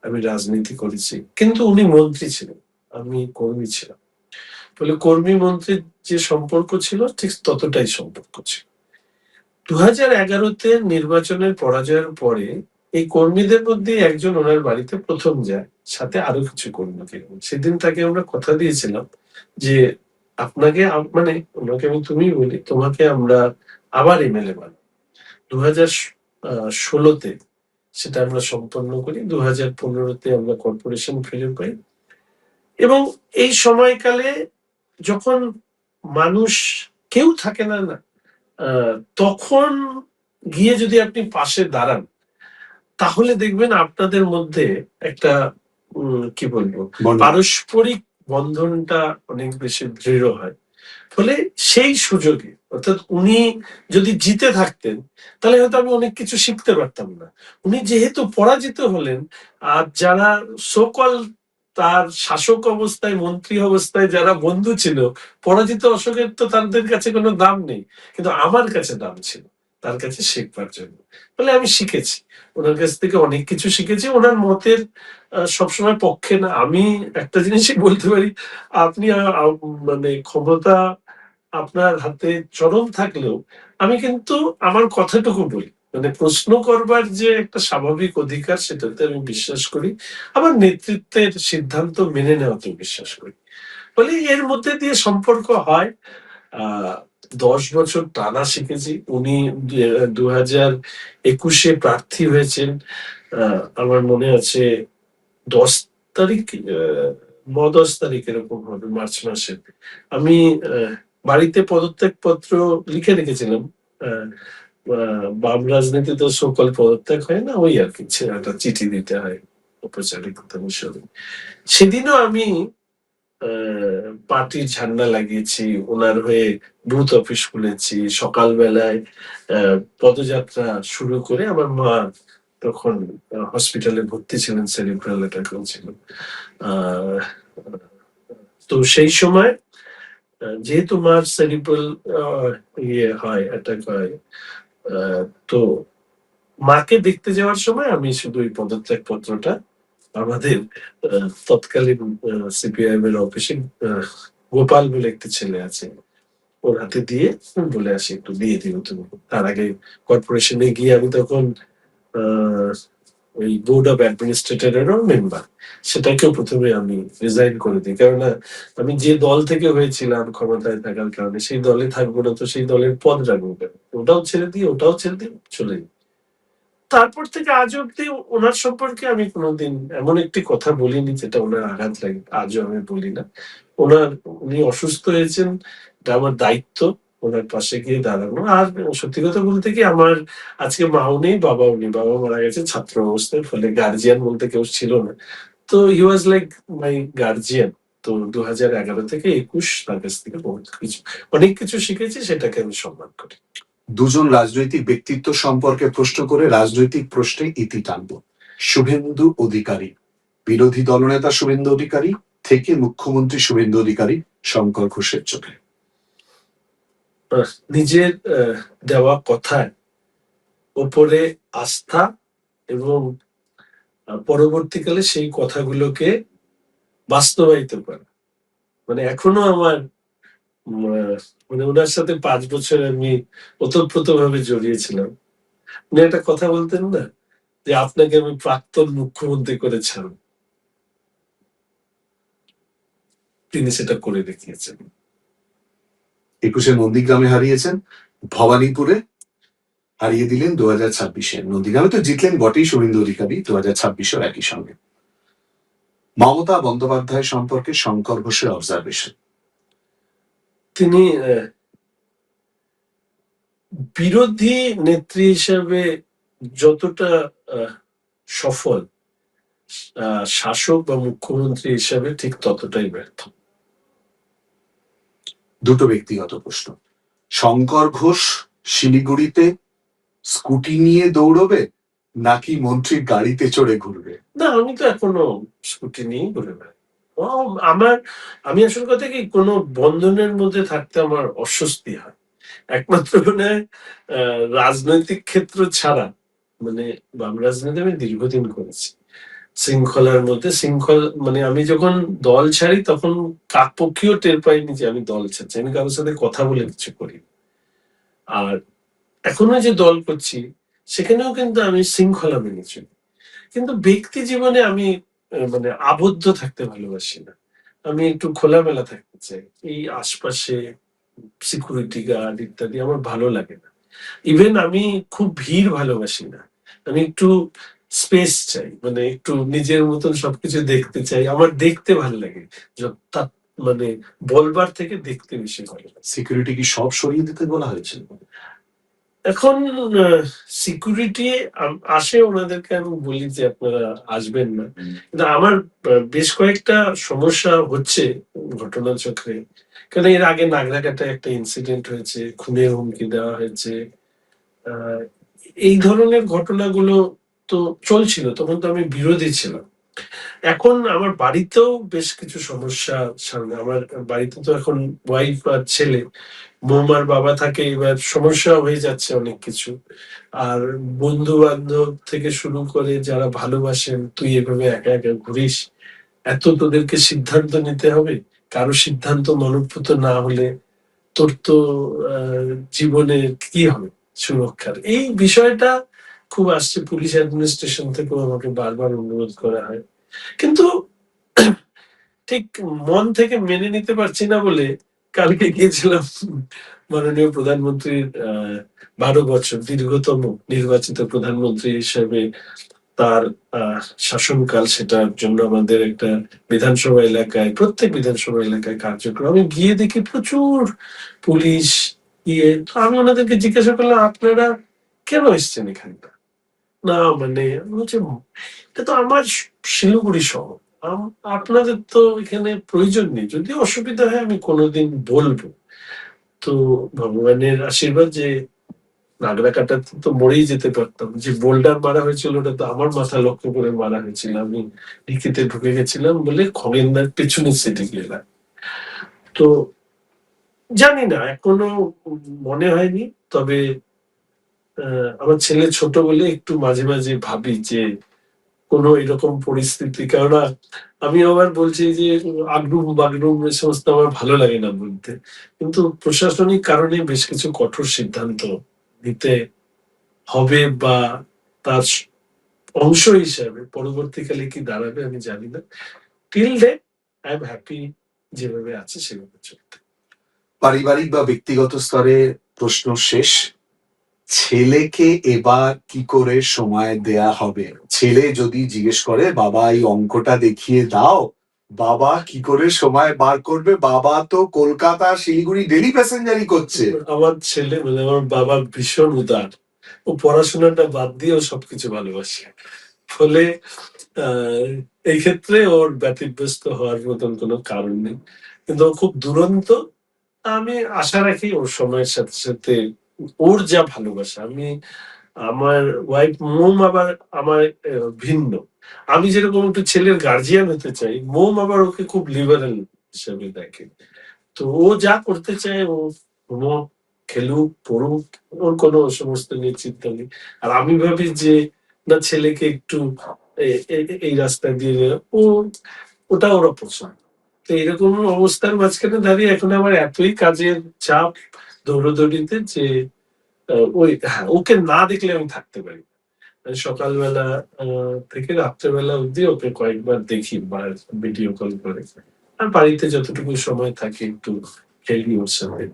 আমি রাজনীতি করেছি। কিন্তু উনি মন্ত্রী ছিলেন, আমি কর্মী ছিলাম। ফলে কর্মী মন্ত্রীর যে সম্পর্ক ছিল ঠিক ততটাই সম্পর্ক ছিল। 2011-তে নির্বাচনের পরাজয়ের পরে এই কর্মীদের মধ্যে একজন ওনার বাড়িতে প্রথম যায়, সাথে আরো কিছু কর্মীকে। সেদিন তাকে আমরা কথা দিয়েছিলাম যে আপনাকে মানে ওনাকে আমি তুমি বলি, তোমাকে আমরা আবার এমএলএ বানাবো। 2016-তে সেটা আমরা সম্পন্ন করি। 2015-তে আমরা কর্পোরেশন ফিরে পাই। এবং এই সময়কালে যখন মানুষ কেউ থাকে না না, তখন গিয়ে যদি আপনি পাশে দাঁড়ান, তাহলে দেখবেন আপনাদের মধ্যে একটা কি বলবো, পারস্পরিক বন্ধনটা অনেক বেশি দৃঢ় হয়। ফলে সেই সুযোগে, অর্থাৎ উনি যদি জিতে থাকতেন তাহলে হয়তো আমি অনেক কিছু শিখতে পারতাম না। উনি যেহেতু পরাজিত হলেন, আর যারা সকল তার শাসক অবস্থায়, মন্ত্রী অবস্থায় যারা বন্ধু ছিল, পরাজিত অশোকের তো তাদের কাছে কোনো দাম নেই, কিন্তু আমার কাছে দাম ছিল তার কাছে শিখবার জন্য। ফলে আমি শিখেছি ওনার কাছ থেকে, অনেক কিছু শিখেছি। ওনার মতের সবসময় পক্ষে না। আমি একটা জিনিসই বলতে পারি, আপনি মানে ক্ষমতা আপনার হাতে চরম থাকলেও আমি কিন্তু আমার কথাটুকু বলি, মানে প্রশ্ন করবার যে একটা স্বাভাবিক অধিকার, সেটাতে আমি বিশ্বাস করি। আবার নেতৃত্বের সিদ্ধান্ত মেনে নেওয়াতে বিশ্বাস করি। ফলে এর মধ্যে দিয়ে সম্পর্ক হয়। 10 বছর টানা শিখেছি। উনি 2021-এ প্রার্থী হয়েছেন, আমার মনে আছে 10 তারিখ, 9-10 তারিখ এরকম হবে, মার্চ মাসে। আমি বাড়িতে পদত্যাগ পত্র লিখে রেখেছিলাম। বাম রাজনীতিতে সকল পদত্যাগ হয় না, ওই আর কি, একটা চিঠি দিতে হয় ঔপচারিকতা হিসেবে। সেদিনও আমি পার্টির ঝান্ডা লাগিয়েছি, ওনার হয়ে বুথ অফিস খুলেছি, সকালবেলায় পদযাত্রা শুরু করে। আমার মা তখন হসপিটালে ভর্তি ছিলেন, সেরিব্রাল অ্যাটাক হয়েছিল। তো সেই সময় যেহেতু মার সেরিব্রাল ইয়ে হয়, অ্যাটাক হয়, তো মাকে দেখতে যাওয়ার সময় আমি শুধু এই পদত্যাগ পত্রটা আমাদের তৎকালীন সিপিআইএম এর অফিসে গোপাল বলে একটি ছেলে আছে, ওর হাতে দিয়ে বলে আসি একটু দিয়ে দিও তুমি। তার আগে কর্পোরেশনে গিয়ে আমি তখন ওই বোর্ড অফ অ্যাডমিনিস্ট্রেটরেরও মেম্বার, সেটাকেও প্রথমে আমি রিজাইন করে দিই। কেননা আমি যে দল থেকে হয়েছিলাম ক্ষমতায় থাকার কারণে, সেই দলে থাকবো না তো সেই দলের পদ রাখবো কেন, ওটাও ছেড়ে দিই, ওটাও ছেড়ে দিই, চলে যাই। তারপর থেকে আজ অব্দি ওনার সম্পর্কে আমি কোনোদিন এমন একটি কথা বলিনি যেটা ওনার আঘাত লাগে, আজও আমি বলি না। উনি অসুস্থ হয়েছেন, এটা আমার দায়িত্ব ওনার পাশে গিয়ে দাঁড়ানো। আর সত্যি কথা বলতে কি, আমার আজকে মাও নেই, বাবাও নেই। বাবা মারা গেছে ছাত্র অবস্থায়, ফলে গার্জিয়ান বলতে কেউ ছিল না। তো হি ওয়াজ লাইক মাই গার্জিয়ান। তো 2011 থেকে 21 তার কাছ থেকে অনেক কিছু শিখেছি, সেটাকে আমি সম্মান করি। দুজন রাজনৈতিক ব্যক্তিত্ব সম্পর্কে প্রশ্ন করে রাজনৈতিক প্রশ্নে ইতি টানব। শুভেন্দু অধিকারী, বিরোধী দলনেতা শুভেন্দু অধিকারী থেকে মুখ্যমন্ত্রী শুভেন্দু অধিকারী শঙ্কর ঘোষের চোখে। নিজের দেওয়া কথায় ওপরে আস্থা এবং পরবর্তীকালে সেই কথাগুলোকে বাস্তবায়িত করা। মানে এখনো আমার মানে ওনার সাথে 5 বছর আমি ওতপ্রোত ভাবে জড়িয়েছিলাম। উনি একটা কথা বলতেন না, যে আপনাকে আমি প্রাক্তন মুখ্যমন্ত্রী করে ছাড়ব। তিনি সেটা করে দেখিয়েছেন। 21-এ নন্দীগ্রামে হারিয়েছেন, ভবানীপুরে হারিয়ে দিলেন 2026-এ। নন্দীগ্রামে তো জিতলেন বটেই শুভেন্দু অধিকারী, 2026-এও একই সঙ্গে। মমতা বন্দ্যোপাধ্যায় সম্পর্কে শঙ্কর ঘোষের অবজারভেশন। তিনি বিরোধী নেত্রী হিসেবে যতটা সফল, শাসক বা মুখ্যমন্ত্রী হিসেবে ঠিক ততটাই ব্যর্থ। দুটো ব্যক্তিগত প্রশ্ন। শঙ্কর ঘোষ শিলিগুড়িতে স্কুটি নিয়ে দৌড়বে নাকি মন্ত্রীর গাড়িতে চড়ে ঘুরবে? না, আমি তো এখনো স্কুটি নিয়েই ঘুরে বেড়াই। আমার, আমি আসল কথা কি, কোনো বন্ধনের মধ্যে থাকতে আমার অস্বস্তি হয়। একমাত্র মানে রাজনৈতিক ক্ষেত্র ছাড়া, মানে বাম রাজনীতি আমি দীর্ঘদিন করেছি। শৃঙ্খলার মধ্যে মানে আমি যখন দল ছাড়ি তখন কাকপক্ষীও টের পাইনি যে আমি দল ছাড়ছি। আমি কারোর সাথে কথা বলে কিছু করি। আর এখনো যে দল করছি সেখানেও কিন্তু আমি শৃঙ্খলা মেনে চলি। কিন্তু ব্যক্তি জীবনে আমি মানে আবদ্ধ থাকতে ভালোবাসি না। আমি একটু খোলামেলা থাকতে চাই। এই আশপাশে সিকিউরিটি গার্ড ইত্যাদি আমার ভালো লাগে না। ইভেন আমি খুব ভিড় ভালোবাসি না। আমি একটু স্পেস চাই, মানে একটু নিজের মতন সবকিছু দেখতে চাই। আমার দেখতে ভালো লাগে, তা মানে বলবার থেকে দেখতে বেশি ভালো লাগে। সিকিউরিটি কি সব সরিয়ে দিতে বলা হয়েছে? এখন সিকিউরিটি আসে, ওনাদেরকে আমি বলি যে আপনারা আসবেন না। কিন্তু আমার বেশ কয়েকটা সমস্যা হচ্ছে ঘটনা চক্রে। কারণ এর আগে নাগরাকাটায় একটা ইনসিডেন্ট হয়েছে, খুনের হুমকি দেওয়া হয়েছে। আহ, এই ধরনের ঘটনাগুলো তো চলছিল, তখন তো আমি বিরোধী ছিলাম। এখন আমার বাড়িতেও বেশ কিছু সমস্যা সামনে। আমার বাড়িতে তো এখন ওয়াইফ আর ছেলে, বৌমার বাবা থাকে, এবার সমস্যা হয়ে যাচ্ছে অনেক কিছু। আর বন্ধু বান্ধব থেকে শুরু করে যারা ভালোবাসেন, তুই এভাবে একা একা ঘুরিস, এত তোদেরকে সিদ্ধান্ত নিতে হবে, কারো সিদ্ধান্ত মনোপুত না হলে তোর তো জীবনে কি হবে সুরক্ষার, এই বিষয়টা খুব আসছে। পুলিশ অ্যাডমিনিস্ট্রেশন থেকেও আমাকে বারবার অনুরোধ করা হয়, কিন্তু ঠিক মন থেকে মেনে নিতে পারছি না বলে কালকে গিয়েছিলাম মাননীয় প্রধানমন্ত্রীর 12 বছর দীর্ঘতম নির্বাচিত প্রধানমন্ত্রী হিসেবে তার শাসনকাল, সেটার জন্য আমাদের একটা বিধানসভা এলাকায়, প্রত্যেক বিধানসভা এলাকায় কার্যক্রম। আমি গিয়ে দেখি প্রচুর পুলিশ তো আমি ওনাদেরকে জিজ্ঞাসা করলাম, আপনারা কেন এসছেন এখানটা? না মানে হচ্ছে, এটা তো আমার শিলিগুড়ি শহর, আপনাদের তো এখানে প্রয়োজন নেই, যদি অসুবিধা হয় আমি কোনোদিন বলবো। তো ভগবানের আশীর্বাদ যে নাগরাকাটাতে তো মরেই যেতে পারতাম। যে বোল্ডার মারা হয়েছিল ওটা তো আমার মাথা লক্ষ্য করে মারা হয়েছিল, আমি ডিকিতে ঢুকে গেছিলাম বলে খগেনদার পেছনের সিটে গেলাম। তো জানি না, এখনো মনে হয়নি। তবে আমার ছেলে ছোট বলে একটু মাঝে মাঝে ভাবি যে কোনো এরকম পরিস্থিতি, কেননা আমি আবার বলছি যে আগডুম বাগডুম এ সমস্ত আমার ভালো লাগে না বলতে, কিন্তু প্রশাসনিক কারণে বেশ কিছু কঠোর সিদ্ধান্ত নিতে হবে বা তার অংশ হিসাবে পরবর্তীকালে কি দাঁড়াবে আমি জানি না। Till day I am happy যেভাবে আছে সেভাবে চলতে। পারিবারিক বা ব্যক্তিগত স্তরে প্রশ্ন শেষ। ছেলেকে এবার কি করে সময় দেয়া হবে? ছেলে যদি জিজ্ঞেস করে বাবা এই অঙ্কটা দেখিয়ে দাও, বাবা কি করে সময় বার করবে? বাবা তো কলকাতা শিলিগুড়ি ডেলি প্যাসেঞ্জারি করছে। আমার ছেলে মানে আমার বাবা ভীষণ উদার, ও পড়াশোনাটা বাদ দিয়েও সবকিছু ভালোবাসে। ফলে আহ এই ক্ষেত্রে ওর ব্যতিব্যস্ত হওয়ার মতন কোনো কারণ নেই। কিন্তু ও খুব দুরন্ত। আমি আশা রাখি ওর সময়ের সাথে সাথে ওর যা ভালোবাসা, আমি, আমার ওয়াইফ মোম আবার আমার ভিন্ন। আমি যেরকম একটু ছেলের গার্জিয়ান হতে চাই, মোম আবার ওকে খুব লিবারেল হিসেবে দেখে। তো ও যা করতে চায়, ও ঘুমোক, খেলুক, পড়ুক, ওর কোনো সমস্ত নিয়ে চিন্তা নেই। আর আমি ভাবি যে না, ছেলেকে একটু এই রাস্তা দিয়ে ও, ওটা ওর পছন্দ। তো এরকম অবস্থার মাঝখানে দাঁড়িয়ে এখন আমার এতই কাজের চাপ দৌড়দৌড়িতে যে হ্যাঁ, ওকে না দেখলে আমি থাকতে পারি না। মানে সকালবেলা থেকে রাত্রেবেলা অব্দি ওকে কয়েকবার দেখি বা ভিডিও কল করে। আর বাড়িতে যতটুকু সময় থাকে একটু খেলি ওর সাথে।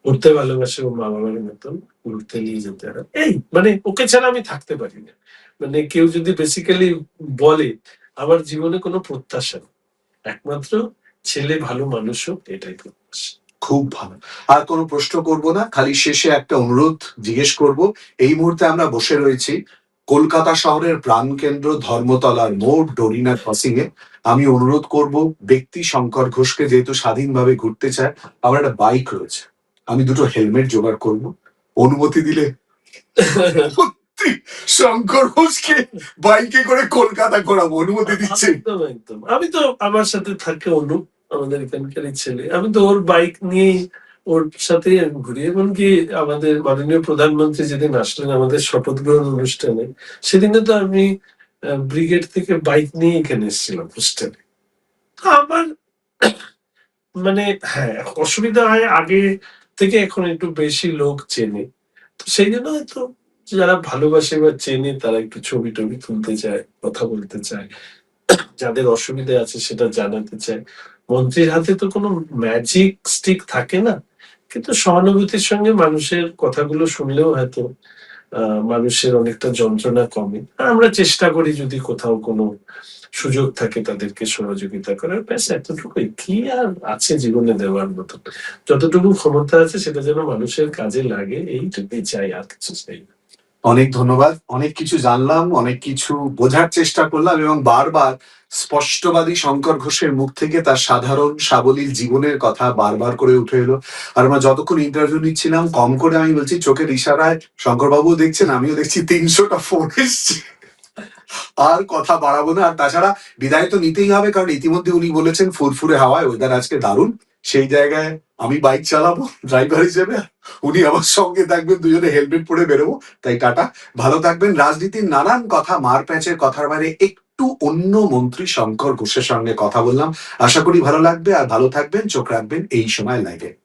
ঘুরতে ভালোবাসে ও মা-বাবার মতন। ঘুরতে নিয়ে যেতে হয়। এই মানে ওকে ছাড়া আমি থাকতে পারি না। মানে কেউ যদি বেসিক্যালি বলে আমার জীবনে কোনো প্রত্যাশা নেই। একমাত্র ছেলে ভালো মানুষ হোক এটাই প্রত্যাশা। খুব ভালো। আর কোনো প্রশ্ন করব না। খালি শেষে একটা অনুরোধ জিজ্ঞেস করব। এই মুহূর্তে আমরা বসে রয়েছি কলকাতা শহরের প্রাণকেন্দ্র ধর্মতলার মোড় ডোরিনা ক্রসিং এ। আমি অনুরোধ করব ব্যক্তি শঙ্কর ঘোষকে যেহেতু স্বাধীনভাবে ঘুরতে চায়, আমার একটা বাইক রয়েছে। আমি দুটো হেলমেট জোগাড় করব। অনুমতি দিলে সত্যি শঙ্কর ঘোষকে বাইকে করে কলকাতা ঘোরাবো। অনুমতি দিচ্ছে? একদম, একদম। আমি তো আমার সাথে থাকে অনুপ, আমাদের এখানকারই ছেলে। আমি তো ওর বাইক নিয়েই ওর সাথেই আমি ঘুরি। এমনকি আমাদের মাননীয় প্রধানমন্ত্রী যেদিন আসলেন আমাদের শপথ গ্রহণ অনুষ্ঠানে, সেদিনে তো আমি ব্রিগেড থেকে বাইক নিয়ে এখানে এসেছিলাম হোস্টেলে। তো আমার মানে হ্যাঁ, অসুবিধা হয় আগে থেকে এখন একটু বেশি লোক চেনে। তো সেই জন্য হয়তো যারা ভালোবাসে বা চেনে তারা একটু ছবি-টবি তুলতে চায়, কথা বলতে চায়। যাদের অসুবিধা আছে সেটা জানাতে চায়। মন্ত্রীর হাতে তো কোনো ম্যাজিক স্টিক থাকে না। কিন্তু সহানুভূতির সঙ্গে মানুষের কথাগুলো শুনলেও হয়তো মানুষের অনেকটা যন্ত্রণা কমে। আর আমরা চেষ্টা করি যদি কোথাও কোনো সুযোগ থাকে তাদেরকে সহযোগিতা করার। ব্যাস এতটুকুই। কি আর আছে জীবনে দেওয়ার মতো? যতটুকু ক্ষমতা আছে সেটা যেন মানুষের কাজে লাগে এইটুকুই চাই, আর কিছু চাই না। অনেক ধন্যবাদ। অনেক কিছু জানলাম, অনেক কিছু বোঝার চেষ্টা করলাম এবং বারবার স্পষ্টবাদী শঙ্কর ঘোষের মুখ থেকে তার সাধারণ সাবলীল জীবনের কথা বারবার করে উঠে এলো। আর আমরা যতক্ষণ ইন্টারভিউ নিচ্ছিলাম কম করে আমি বলছি চোখের ইশারায় শঙ্করবাবুও দেখছেন, আমিও দেখছি ৩০০টা ফোন এসছে। আর কথা বাড়াবো না। আর তাছাড়া বিদায় তো নিতেই হবে, কারণ ইতিমধ্যে উনি বলেছেন ফুরফুরে হাওয়ায় ওয়েদার আজকে দারুণ। সেই জায়গায় আমি বাইক চালাবো ড্রাইভার হিসেবে, উনি আমার সঙ্গে থাকবেন, দুজনে হেলমেট পরে বেরোবো। তাই টাটা, ভালো থাকবেন। রাজনীতির নানান কথা, মার প্যাঁচের কথার বাইরে একটু অন্য মন্ত্রী শঙ্কর ঘোষের সঙ্গে কথা বললাম। আশা করি ভালো লাগবে। আর ভালো থাকবেন, চোখ রাখবেন এই সময় লাইভে।